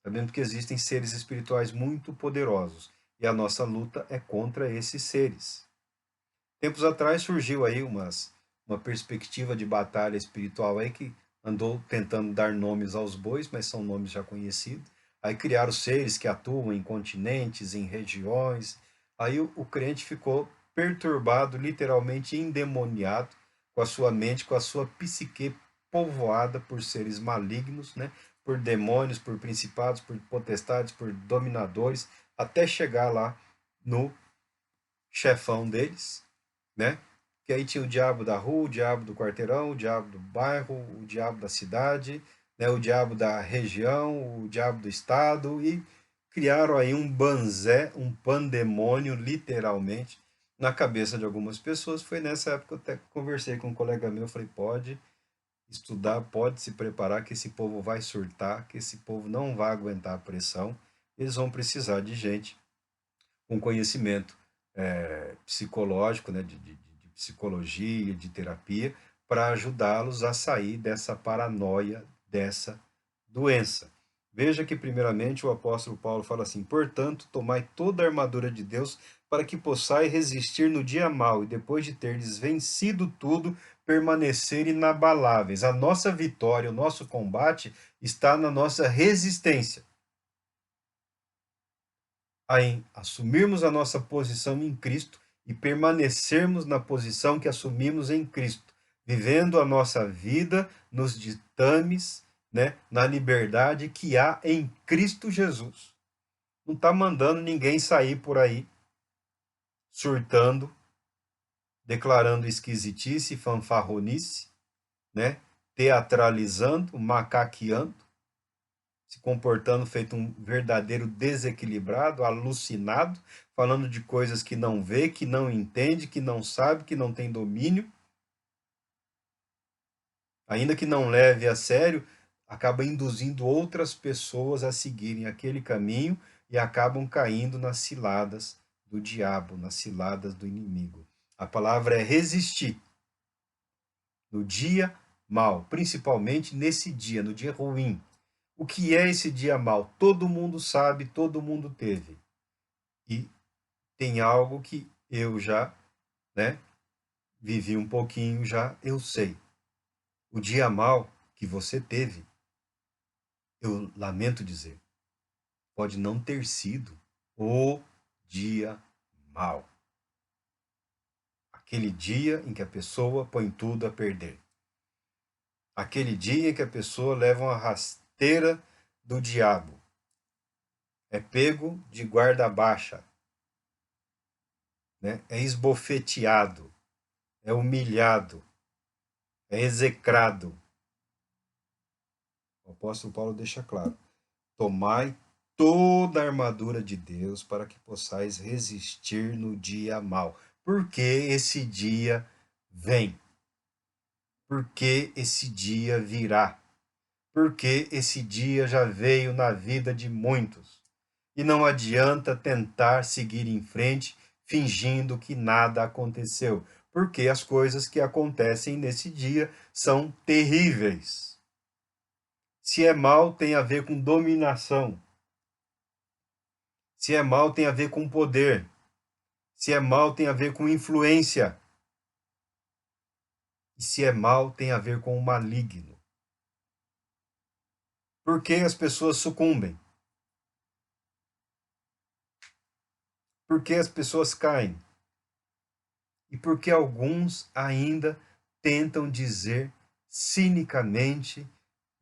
sabemos que existem seres espirituais muito poderosos e a nossa luta é contra esses seres. Tempos atrás surgiu aí uma perspectiva de batalha espiritual aí que andou tentando dar nomes aos bois, mas são nomes já conhecidos. Aí criaram seres que atuam em continentes, em regiões. Aí o crente ficou perturbado, literalmente endemoniado, com a sua mente, com a sua psique povoada por seres malignos, né? Por demônios, por principados, por potestades, por dominadores, até chegar lá no chefão deles, né? Que aí tinha o diabo da rua, o diabo do quarteirão, o diabo do bairro, o diabo da cidade, né? O diabo da região, o diabo do estado, e criaram aí um banzé, um pandemônio, literalmente, na cabeça de algumas pessoas. Foi nessa época que eu até conversei com um colega meu, falei, pode estudar, pode se preparar, que esse povo vai surtar, que esse povo não vai aguentar a pressão, eles vão precisar de gente com conhecimento psicológico, né, de psicologia, de terapia, para ajudá-los a sair dessa paranoia, dessa doença. Veja que, primeiramente, o apóstolo Paulo fala assim: portanto, tomai toda a armadura de Deus para que possais resistir no dia mau e, depois de terdes vencido tudo, permanecer inabaláveis. A nossa vitória, o nosso combate está na nossa resistência em assumirmos a nossa posição em Cristo e permanecermos na posição que assumimos em Cristo, vivendo a nossa vida nos ditames, né, na liberdade que há em Cristo Jesus. Não está mandando ninguém sair por aí surtando, declarando esquisitice, fanfarronice, né, teatralizando, macaqueando, se comportando feito um verdadeiro desequilibrado, alucinado, falando de coisas que não vê, que não entende, que não sabe, que não tem domínio. Ainda que não leve a sério, acaba induzindo outras pessoas a seguirem aquele caminho e acabam caindo nas ciladas do diabo, nas ciladas do inimigo. A palavra é resistir. No dia mau, principalmente nesse dia, no dia ruim. O que é esse dia mau? Todo mundo sabe, todo mundo teve. E tem algo que eu já, né, vivi um pouquinho já, eu sei. O dia mau que você teve, eu lamento dizer, pode não ter sido o dia mau. Aquele dia em que a pessoa põe tudo a perder. Aquele dia em que a pessoa leva uma rasteira do diabo. É pego de guarda baixa. Né? É esbofeteado. É humilhado. É execrado. O apóstolo Paulo deixa claro. Tomai toda a armadura de Deus para que possais resistir no dia mau. Porque esse dia vem. Porque esse dia virá. Porque esse dia já veio na vida de muitos. E não adianta tentar seguir em frente fingindo que nada aconteceu, porque as coisas que acontecem nesse dia são terríveis. Se é mal, tem a ver com dominação. Se é mal, tem a ver com poder. Se é mal, tem a ver com influência. E se é mal, tem a ver com o maligno. Por que as pessoas sucumbem? Por que as pessoas caem? E por que alguns ainda tentam dizer cinicamente: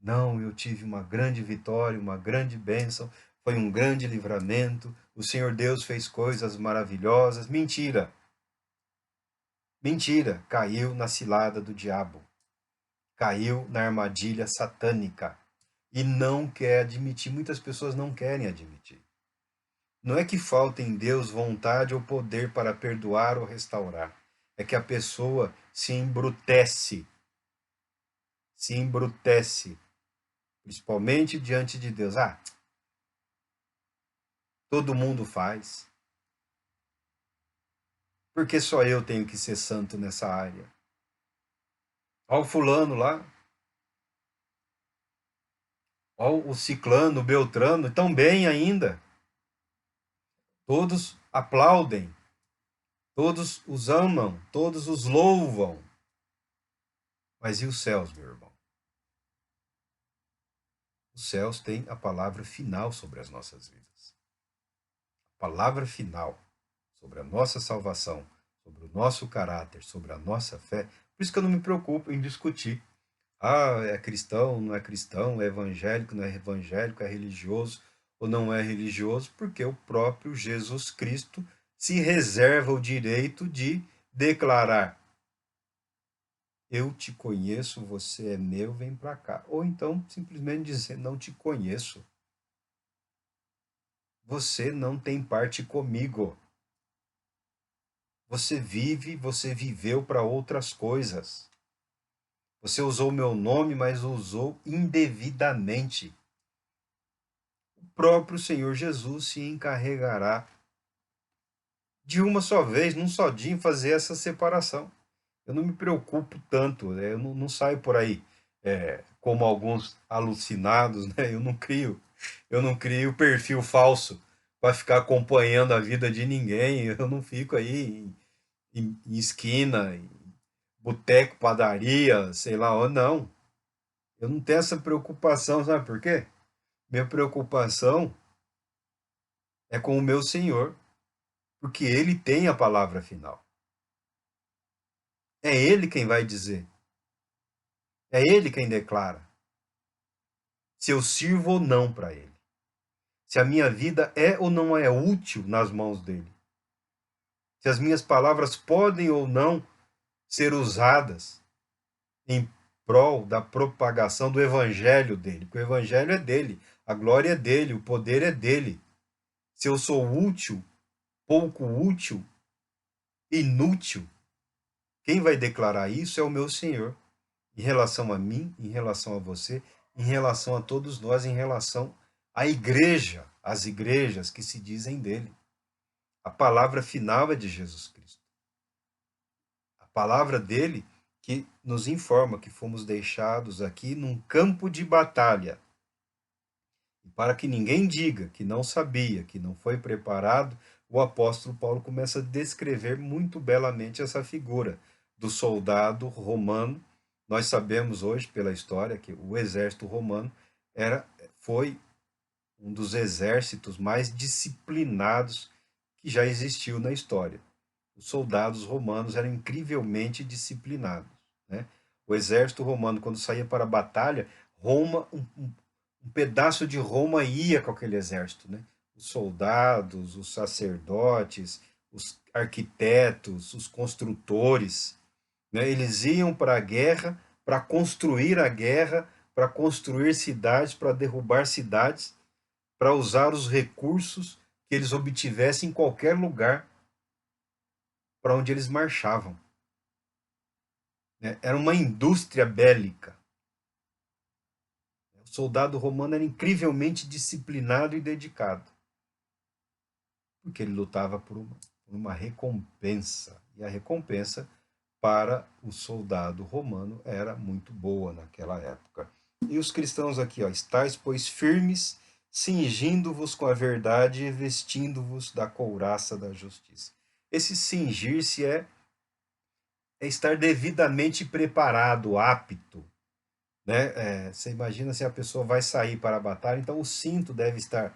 não, eu tive uma grande vitória, uma grande bênção, foi um grande livramento, o Senhor Deus fez coisas maravilhosas. Mentira! Mentira! Caiu na cilada do diabo. Caiu na armadilha satânica. E não quer admitir. Muitas pessoas não querem admitir. Não é que falta em Deus vontade ou poder para perdoar ou restaurar. É que a pessoa se embrutece. Se embrutece. Principalmente diante de Deus. Ah, todo mundo faz. Por que só eu tenho que ser santo nessa área? Olha o fulano lá. Olha o ciclano, o beltrano. Tão bem ainda. Todos aplaudem. Todos os amam. Todos os louvam. Mas e os céus, meu irmão? Os céus têm a palavra final sobre as nossas vidas. A palavra final sobre a nossa salvação, sobre o nosso caráter, sobre a nossa fé. Por isso que eu não me preocupo em discutir. Ah, é cristão, não é cristão, é evangélico, não é evangélico, é religioso ou não é religioso, porque o próprio Jesus Cristo se reserva o direito de declarar: eu te conheço, você é meu, vem para cá. Ou então simplesmente dizer: não te conheço. Você não tem parte comigo. Você vive, você viveu para outras coisas. Você usou meu nome, mas usou indevidamente. O próprio Senhor Jesus se encarregará de uma só vez, num só dia, fazer essa separação. Eu não me preocupo tanto, né? Eu não saio por aí como alguns alucinados, né? Eu não crio perfil falso para ficar acompanhando a vida de ninguém. Eu não fico aí em esquina, em boteco, padaria, sei lá, ou não. Eu não tenho essa preocupação, sabe por quê? Minha preocupação é com o meu Senhor, porque Ele tem a palavra final. É Ele quem vai dizer. É Ele quem declara se eu sirvo ou não para Ele. Se a minha vida é ou não é útil nas mãos dEle. Se as minhas palavras podem ou não ser usadas em prol da propagação do evangelho dele, porque o evangelho é dele, a glória é dele, o poder é dele. Se eu sou útil, pouco útil, inútil, quem vai declarar isso é o meu Senhor. Em relação a mim, em relação a você, em relação a todos nós, em relação à igreja, às igrejas que se dizem dele. A palavra final é de Jesus Cristo. A palavra dele que nos informa que fomos deixados aqui num campo de batalha. E para que ninguém diga que não sabia, que não foi preparado, o apóstolo Paulo começa a descrever muito belamente essa figura do soldado romano. Nós sabemos hoje, pela história, que o exército romano foi um dos exércitos mais disciplinados que já existiu na história. Os soldados romanos eram incrivelmente disciplinados, né? O exército romano, quando saía para a batalha, Roma, um pedaço de Roma ia com aquele exército, né? Os soldados, os sacerdotes, os arquitetos, os construtores, né? Eles iam para a guerra, para construir a guerra, para construir cidades, para derrubar cidades, para usar os recursos que eles obtivessem em qualquer lugar para onde eles marchavam, né? Era uma indústria bélica. O soldado romano era incrivelmente disciplinado e dedicado, porque ele lutava por uma recompensa. E a recompensa para o soldado romano era muito boa naquela época. E os cristãos aqui, ó, estáis, pois, firmes, cingindo-vos com a verdade e vestindo-vos da couraça da justiça. Esse cingir-se é estar devidamente preparado, apto, né? Você imagina se a pessoa vai sair para a batalha, então o cinto deve estar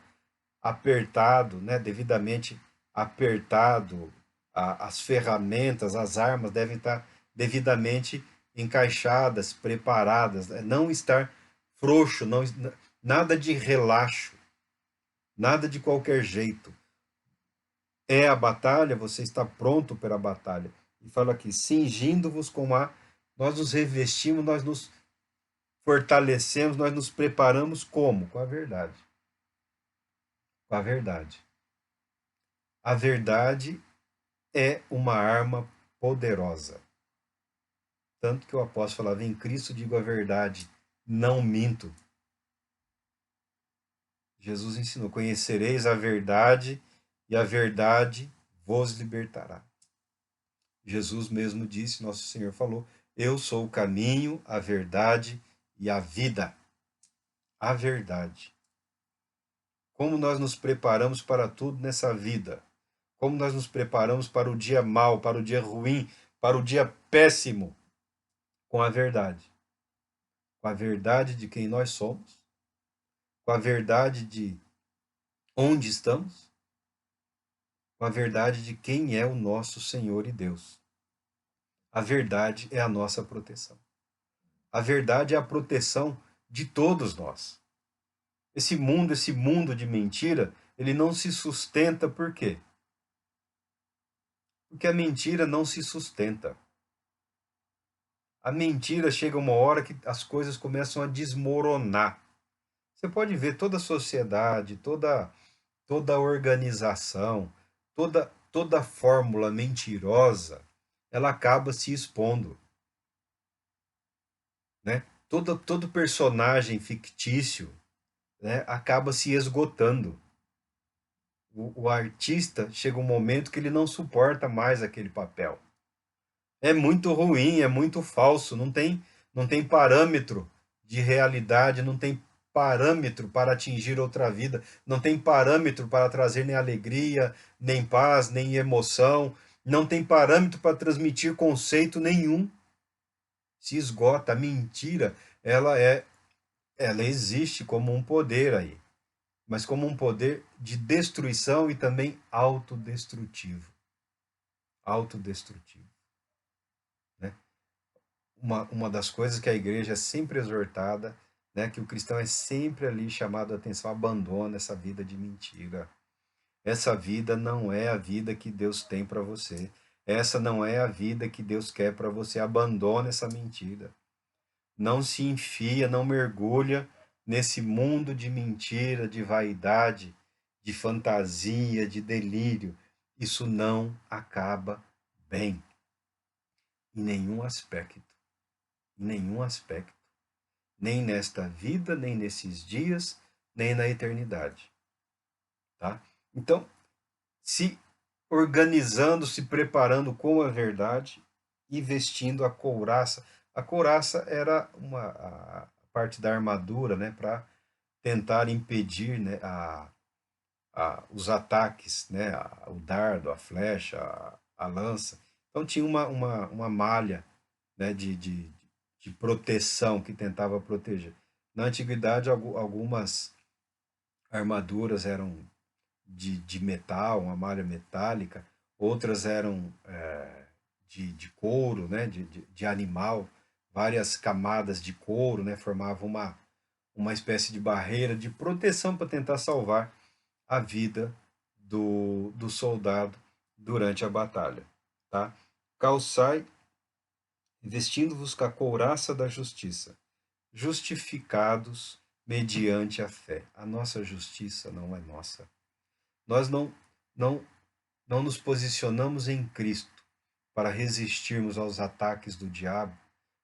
apertado, né? Devidamente apertado, as ferramentas, as armas devem estar devidamente encaixadas, preparadas, né? Não estar frouxo, não, nada de relaxo, nada de qualquer jeito. É a batalha, você está pronto para a batalha. E fala aqui, cingindo-vos com nós nos revestimos, nós nos fortalecemos, nós nos preparamos como? Com a verdade. Com a verdade. A verdade é uma arma poderosa. Tanto que o apóstolo falava, em Cristo digo a verdade, não minto. Jesus ensinou, conhecereis a verdade e a verdade vos libertará. Jesus mesmo disse, nosso Senhor falou, eu sou o caminho, a verdade e a vida. A verdade. Como nós nos preparamos para tudo nessa vida? Como nós nos preparamos para o dia mau, para o dia ruim, para o dia péssimo? Com a verdade. Com a verdade de quem nós somos, com a verdade de onde estamos, com a verdade de quem é o nosso Senhor e Deus. A verdade é a nossa proteção. A verdade é a proteção de todos nós. Esse mundo de mentira, ele não se sustenta por quê? Porque a mentira não se sustenta. A mentira chega uma hora que as coisas começam a desmoronar. Você pode ver toda a sociedade, toda organização, toda fórmula mentirosa, ela acaba se expondo, né? Todo personagem fictício, né, acaba se esgotando. O artista chega um momento que ele não suporta mais aquele papel. É muito ruim, é muito falso, não tem parâmetro de realidade, não tem parâmetro para atingir outra vida, não tem parâmetro para trazer nem alegria, nem paz, nem emoção, não tem parâmetro para transmitir conceito nenhum. Se esgota. A mentira, ela existe como um poder aí, mas como um poder de destruição e também autodestrutivo. Autodestrutivo, né? Uma das coisas que a igreja é sempre exortada, né, que o cristão é sempre ali chamado a atenção, abandona essa vida de mentira. Essa vida não é a vida que Deus tem para você. Essa não é a vida que Deus quer para você. Abandona essa mentira. não se enfia, não mergulha nesse mundo de mentira, de vaidade, de fantasia, de delírio. Isso não acaba bem, em nenhum aspecto, em nenhum aspecto, nem nesta vida, nem nesses dias, nem na eternidade, tá? Então, se organizando, se preparando com a verdade e vestindo a couraça. A couraça era a parte da armadura, né, para tentar impedir, né, os ataques, né, o dardo, a flecha, a lança. Então tinha uma malha, né, de proteção que tentava proteger. Na antiguidade, algumas armaduras eram de metal, uma malha metálica, outras eram de couro, né, de animal, várias camadas de couro, né, formavam uma espécie de barreira de proteção para tentar salvar a vida do soldado durante a batalha. Tá? Calçai, vestindo-vos com a couraça da justiça, justificados mediante a fé. A nossa justiça não é nossa. Nós não, não nos posicionamos em Cristo para resistirmos aos ataques do diabo,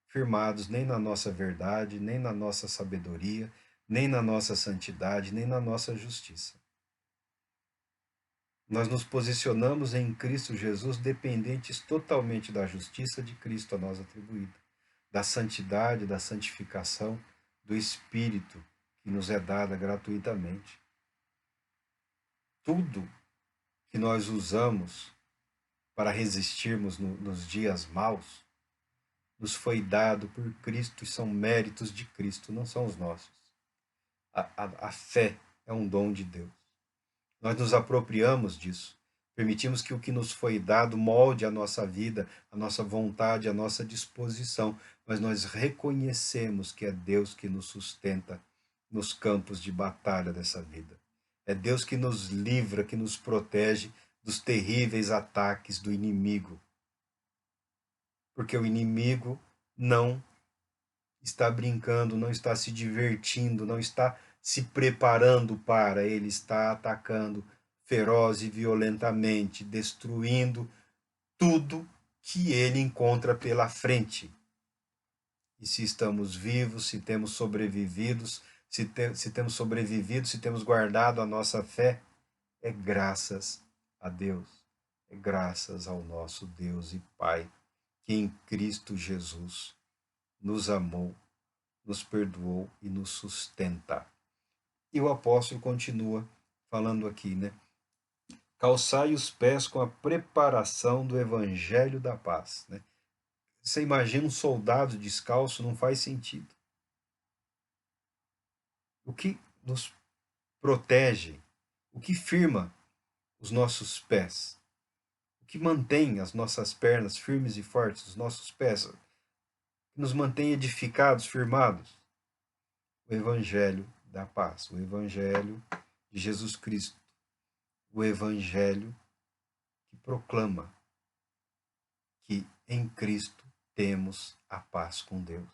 firmados nem na nossa verdade, nem na nossa sabedoria, nem na nossa santidade, nem na nossa justiça. Nós nos posicionamos em Cristo Jesus dependentes totalmente da justiça de Cristo a nós atribuída, da santidade, da santificação, do Espírito que nos é dada gratuitamente. Tudo que nós usamos para resistirmos nos dias maus, nos foi dado por Cristo e são méritos de Cristo, não são os nossos. A fé é um dom de Deus. Nós nos apropriamos disso. Permitimos que o que nos foi dado molde a nossa vida, a nossa vontade, a nossa disposição, mas nós reconhecemos que é Deus que nos sustenta nos campos de batalha dessa vida. É Deus que nos livra, que nos protege dos terríveis ataques do inimigo. Porque o inimigo não está brincando, não está se divertindo, não está se preparando para, ele está atacando feroz e violentamente, destruindo tudo que ele encontra pela frente. E se estamos vivos, se temos sobrevividos, se temos sobrevivido, se temos guardado a nossa fé, é graças a Deus, é graças ao nosso Deus e Pai, que em Cristo Jesus nos amou, nos perdoou e nos sustenta. E o apóstolo continua falando aqui, né? Calçai os pés com a preparação do evangelho da paz, né? Você imagina um soldado descalço, não faz sentido. O que nos protege, o que firma os nossos pés, o que mantém as nossas pernas firmes e fortes, os nossos pés, que nos mantém edificados, firmados? O evangelho da paz, o evangelho de Jesus Cristo, o evangelho que proclama que em Cristo temos a paz com Deus.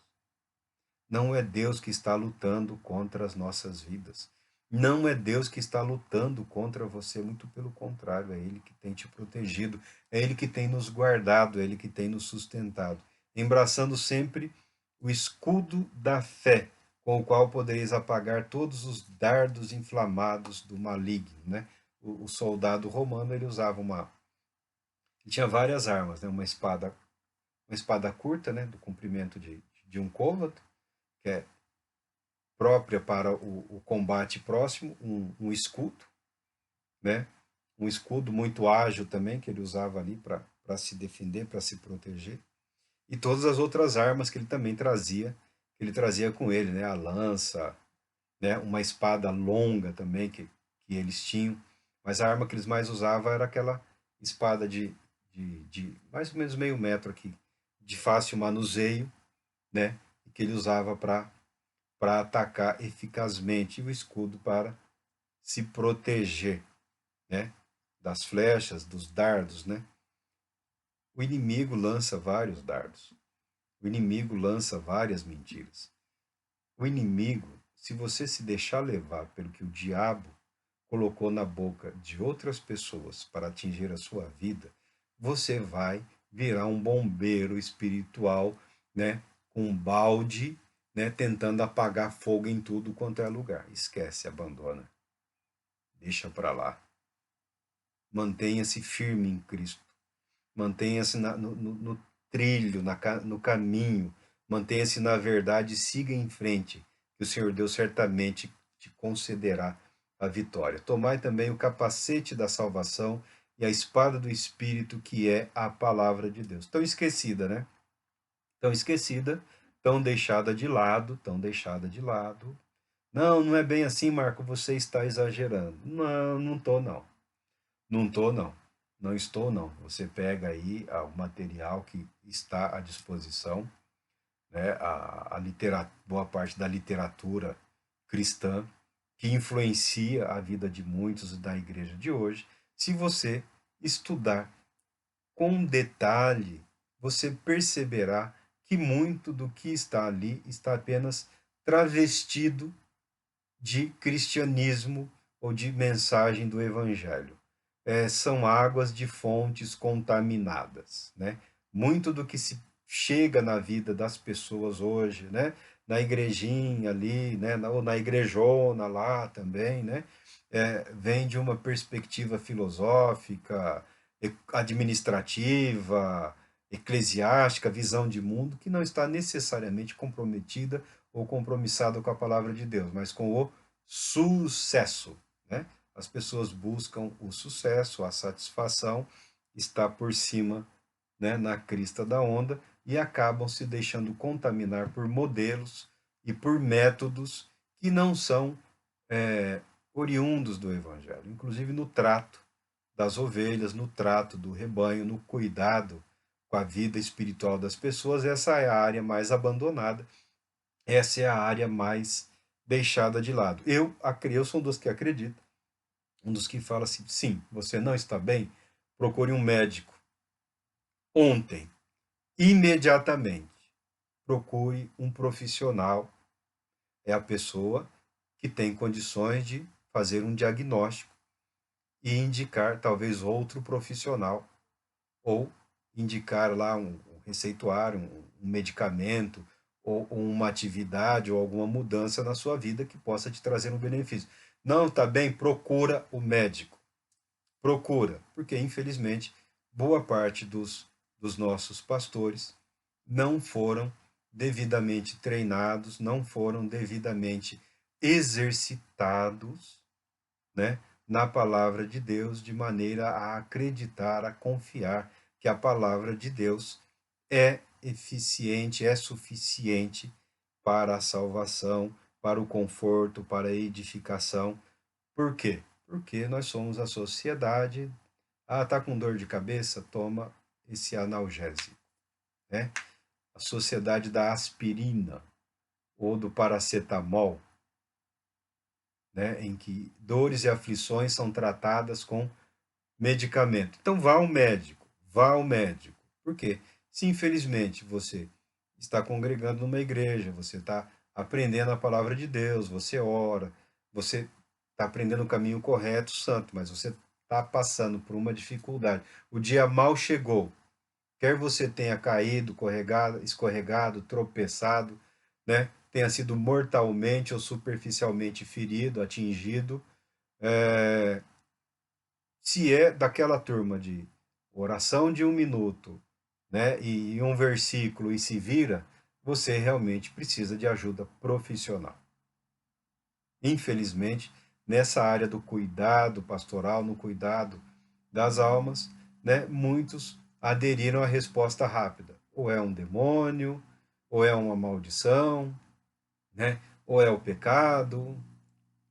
Não é Deus que está lutando contra as nossas vidas. Não é Deus que está lutando contra você, muito pelo contrário, é Ele que tem te protegido, é Ele que tem nos guardado, é Ele que tem nos sustentado, embraçando sempre o escudo da fé, com o qual podereis apagar todos os dardos inflamados do maligno, né? O soldado romano, ele usava ele tinha várias armas, né? Uma espada curta, né? Do comprimento de um côvado, que é própria para o combate próximo, um escudo, né? Um escudo muito ágil também, que ele usava ali para se defender, para se proteger. E todas as outras armas que ele também trazia, que ele trazia com ele, né? A lança, né? Uma espada longa também que eles tinham. Mas a arma que eles mais usavam era aquela espada de mais ou menos meio metro aqui, de fácil manuseio, né? Que ele usava para atacar eficazmente, e o escudo para se proteger, né? Das flechas, dos dardos, né? O inimigo lança vários dardos. O inimigo lança várias mentiras. O inimigo, se você se deixar levar pelo que o diabo colocou na boca de outras pessoas para atingir a sua vida, você vai virar um bombeiro espiritual, né, com um balde, né, tentando apagar fogo em tudo quanto é lugar. Esquece, abandona. Deixa para lá. Mantenha-se firme em Cristo. Mantenha-se no trilho, no caminho. Mantenha-se na verdade e siga em frente, que o Senhor Deus certamente te concederá a vitória. Tomai também o capacete da salvação e a espada do Espírito, que é a palavra de Deus. Tão esquecida, né? Tão esquecida, tão deixada de lado, tão deixada de lado. Não, não é bem assim, Marco, você está exagerando. Não, não estou, não. Não estou, não. Não estou, não. Você pega aí o material que está à disposição, né? Boa parte da literatura cristã que influencia a vida de muitos da igreja de hoje. Se você estudar com detalhe, você perceberá que muito do que está ali está apenas travestido de cristianismo ou de mensagem do evangelho. São águas de fontes contaminadas, né? Muito do que se chega na vida das pessoas hoje, né? Na igrejinha ali, né? Ou na igrejona lá também, né? Vem de uma perspectiva filosófica, administrativa, eclesiástica, visão de mundo, que não está necessariamente comprometida ou compromissada com a palavra de Deus, mas com o sucesso, né? As pessoas buscam o sucesso, a satisfação, está por cima, né, na crista da onda, e acabam se deixando contaminar por modelos e por métodos que não são oriundos do Evangelho, inclusive no trato das ovelhas, no trato do rebanho, no cuidado com a vida espiritual das pessoas. Essa é a área mais abandonada, essa é a área mais deixada de lado. Eu sou um dos que acredita, um dos que fala assim, sim, você não está bem, procure um médico. Ontem, imediatamente, procure um profissional. É a pessoa que tem condições de fazer um diagnóstico e indicar talvez outro profissional, ou indicar lá um receituário, um medicamento, ou uma atividade, ou alguma mudança na sua vida que possa te trazer um benefício. Não está bem? Procura o médico. Procura, porque infelizmente boa parte dos nossos pastores não foram devidamente treinados, não foram devidamente exercitados, né, na palavra de Deus, de maneira a acreditar, a confiar que a palavra de Deus é eficiente, é suficiente para a salvação, para o conforto, para a edificação. Por quê? Porque nós somos a sociedade. Ah, tá com dor de cabeça? Toma esse analgésico, né? A sociedade da aspirina ou do paracetamol, né? Em que dores e aflições são tratadas com medicamento. Então vá ao médico, vá ao médico. Por quê? Se infelizmente você está congregando numa igreja, você está aprendendo a palavra de Deus, você ora, você está aprendendo o caminho correto, santo, mas você está passando por uma dificuldade. O dia mal chegou. Quer você tenha caído, escorregado, tropeçado, né? Tenha sido mortalmente ou superficialmente ferido, atingido, se é daquela turma de oração de 1 minuto, né, e um versículo e se vira, você realmente precisa de ajuda profissional. Infelizmente, nessa área do cuidado pastoral, no cuidado das almas, né, muitos aderiram à resposta rápida. Ou é um demônio, ou é uma maldição, né, ou é o pecado,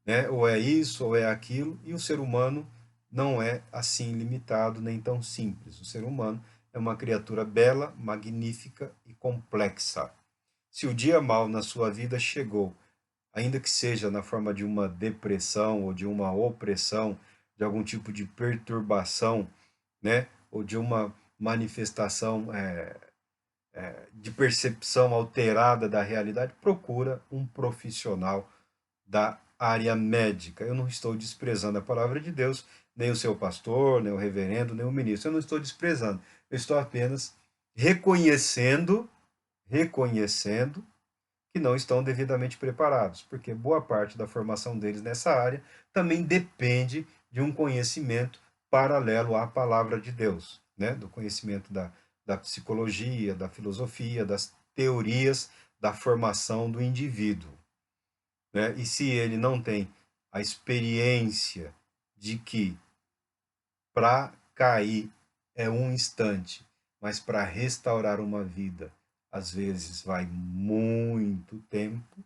né, ou é isso, ou é aquilo, e o ser humano não é assim limitado nem tão simples. O ser humano é uma criatura bela, magnífica e complexa. Se o dia mal na sua vida chegou, ainda que seja na forma de uma depressão ou de uma opressão, de algum tipo de perturbação, né, ou de uma manifestação de percepção alterada da realidade, procura um profissional da área médica. Eu não estou desprezando a palavra de Deus, nem o seu pastor, nem o reverendo, nem o ministro. Eu não estou desprezando. Eu estou apenas reconhecendo que não estão devidamente preparados, porque boa parte da formação deles nessa área também depende de um conhecimento paralelo à palavra de Deus, né? Do conhecimento da psicologia, da filosofia, das teorias da formação do indivíduo, né? E se ele não tem a experiência de que para cair é um instante, mas para restaurar uma vida, às vezes vai muito tempo,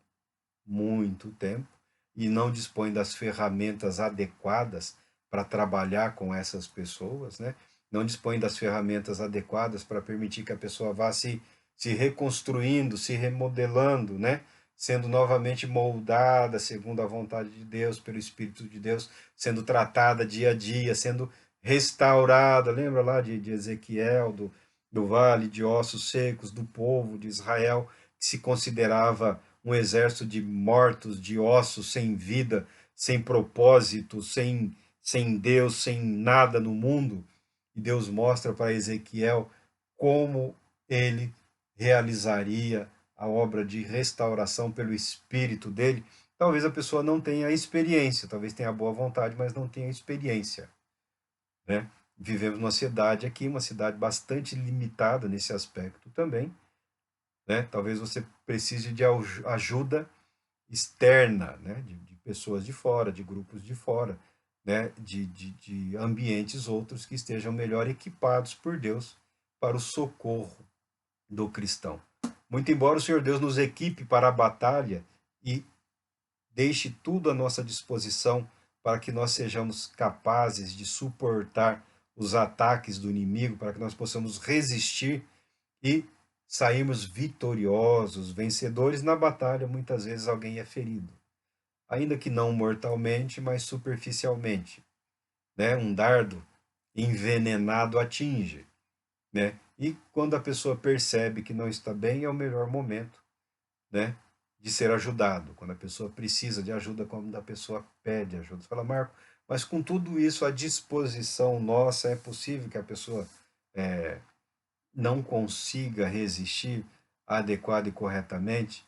e não dispõe das ferramentas adequadas para trabalhar com essas pessoas, né? Não dispõe das ferramentas adequadas para permitir que a pessoa vá se reconstruindo, se remodelando, né? Sendo novamente moldada segundo a vontade de Deus, pelo Espírito de Deus, sendo tratada dia a dia, sendo restaurada. Lembra lá de Ezequiel, do vale de ossos secos, do povo de Israel, que se considerava um exército de mortos, de ossos, sem vida, sem propósito, sem Deus, sem nada no mundo. E Deus mostra para Ezequiel como ele realizaria a obra de restauração pelo Espírito dele. Talvez a pessoa não tenha experiência, talvez tenha boa vontade, mas não tenha experiência, né? Vivemos numa cidade aqui, uma cidade bastante limitada nesse aspecto também, né? Talvez você precise de ajuda externa, né? De pessoas de fora, de grupos de fora, né? De ambientes outros que estejam melhor equipados por Deus para o socorro do cristão. Muito embora o Senhor Deus nos equipe para a batalha e deixe tudo à nossa disposição para que nós sejamos capazes de suportar os ataques do inimigo, para que nós possamos resistir e sairmos vitoriosos, vencedores na batalha. Muitas vezes alguém é ferido, ainda que não mortalmente, mas superficialmente, né? Um dardo envenenado atinge, né? E quando a pessoa percebe que não está bem, é o melhor momento, né, de ser ajudado. Quando a pessoa precisa de ajuda, quando a pessoa pede ajuda. Você fala, Marco, mas com tudo isso à disposição nossa, é possível que a pessoa não consiga resistir adequada e corretamente?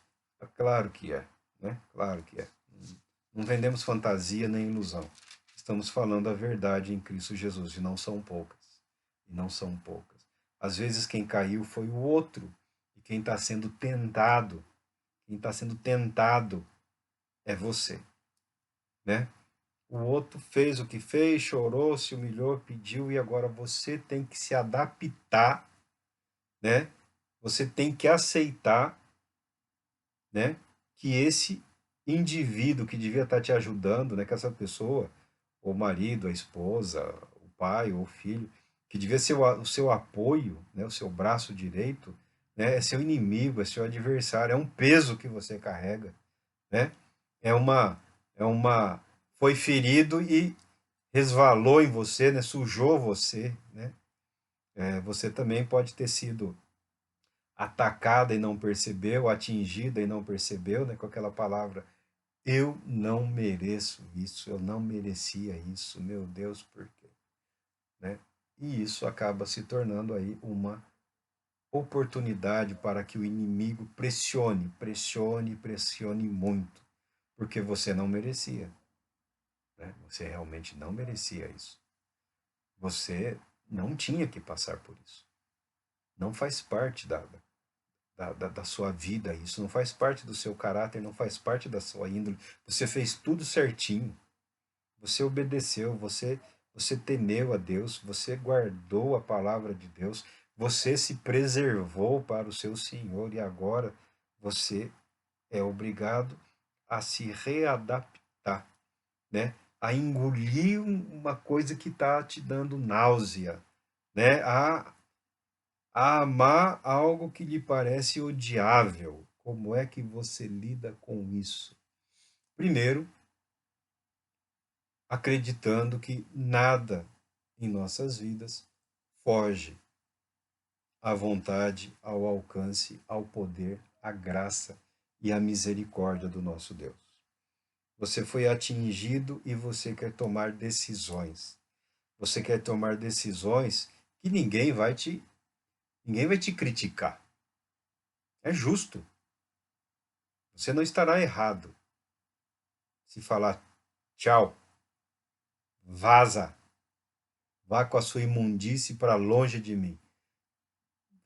Claro que é, né? Claro que é. Não vendemos fantasia nem ilusão. Estamos falando a verdade em Cristo Jesus, e não são poucas. E não são poucas. Às vezes quem caiu foi o outro, e quem está sendo tentado é você, né? O outro fez o que fez, chorou, se humilhou, pediu, e agora você tem que se adaptar, né? Você tem que aceitar, né, que esse indivíduo que devia estar te ajudando, né, que essa pessoa, o marido, a esposa, o pai ou o filho, que devia ser o seu apoio, né, o seu braço direito, né, é seu inimigo, é seu adversário, é um peso que você carrega, né? É uma, foi ferido e resvalou em você, né, sujou você, né? Você também pode ter sido atacada e não percebeu, atingida e não percebeu, né, com aquela palavra, eu não mereço isso, eu não merecia isso, meu Deus, por quê? Né? E isso acaba se tornando aí uma oportunidade para que o inimigo pressione muito, porque você não merecia, né? Você realmente não merecia isso. Você não tinha que passar por isso. Não faz parte da sua vida isso, não faz parte do seu caráter, não faz parte da sua índole. Você fez tudo certinho. Você obedeceu, você temeu a Deus, você guardou a palavra de Deus, você se preservou para o seu Senhor e agora você é obrigado a se readaptar, né? A engolir uma coisa que está te dando náusea, né? A amar algo que lhe parece odiável. Como é que você lida com isso? Primeiro, acreditando que nada em nossas vidas foge à vontade, ao alcance, ao poder, à graça e à misericórdia do nosso Deus. Você foi atingido e você quer tomar decisões. Você quer tomar decisões que ninguém vai te criticar. É justo. Você não estará errado se falar tchau, vaza, vá com a sua imundície para longe de mim.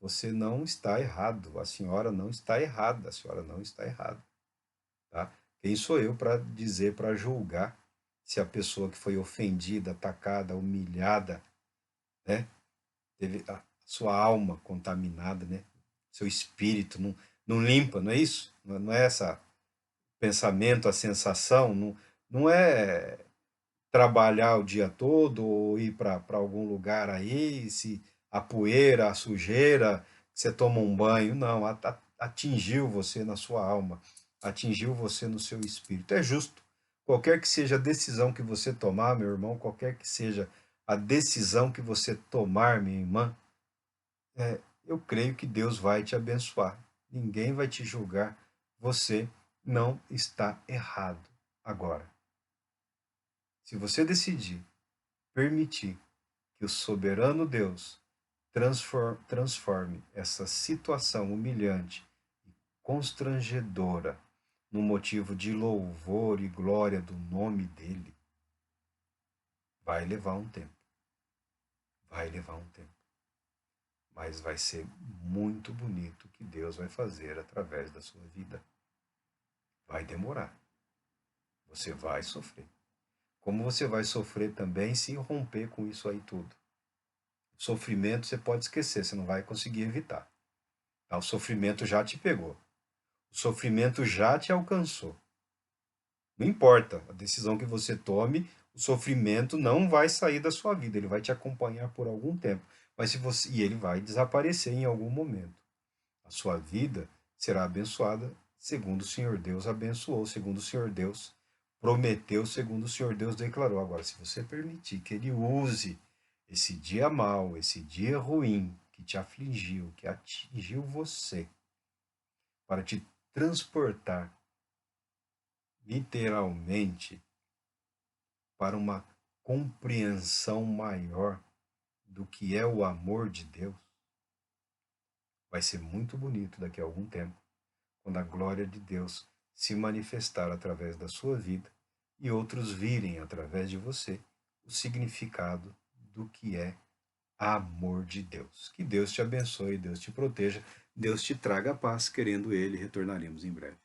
Você não está errado, a senhora não está errada, a senhora não está errada, tá? Quem sou eu para dizer, para julgar se a pessoa que foi ofendida, atacada, humilhada, né, teve a sua alma contaminada, né? Seu espírito não limpa, não é isso? Não é essa pensamento, a sensação, não é trabalhar o dia todo ou ir para algum lugar aí, se a poeira, a sujeira, você toma um banho, não, atingiu você na sua alma, atingiu você no seu espírito. É justo. Qualquer que seja a decisão que você tomar, meu irmão, qualquer que seja a decisão que você tomar, minha irmã, eu creio que Deus vai te abençoar. Ninguém vai te julgar. Você não está errado agora. Se você decidir permitir que o soberano Deus transforme essa situação humilhante e constrangedora num motivo de louvor e glória do nome dele, vai levar um tempo. Vai levar um tempo. Mas vai ser muito bonito o que Deus vai fazer através da sua vida. Vai demorar. Você vai sofrer. Como você vai sofrer também se romper com isso aí tudo. O sofrimento você pode esquecer, você não vai conseguir evitar. Tá? O sofrimento já te pegou. O sofrimento já te alcançou. Não importa a decisão que você tome, o sofrimento não vai sair da sua vida, ele vai te acompanhar por algum tempo, mas se você e ele vai desaparecer em algum momento. A sua vida será abençoada segundo o Senhor Deus abençoou, segundo o Senhor Deus prometeu, segundo o Senhor Deus declarou. Agora, se você permitir que ele use esse dia mau, esse dia ruim que te afligiu, que atingiu você, para te transportar literalmente para uma compreensão maior do que é o amor de Deus, vai ser muito bonito daqui a algum tempo, quando a glória de Deus se manifestar através da sua vida e outros virem através de você o significado do que é amor de Deus. Que Deus te abençoe, Deus te proteja, Deus te traga paz, querendo Ele, retornaremos em breve.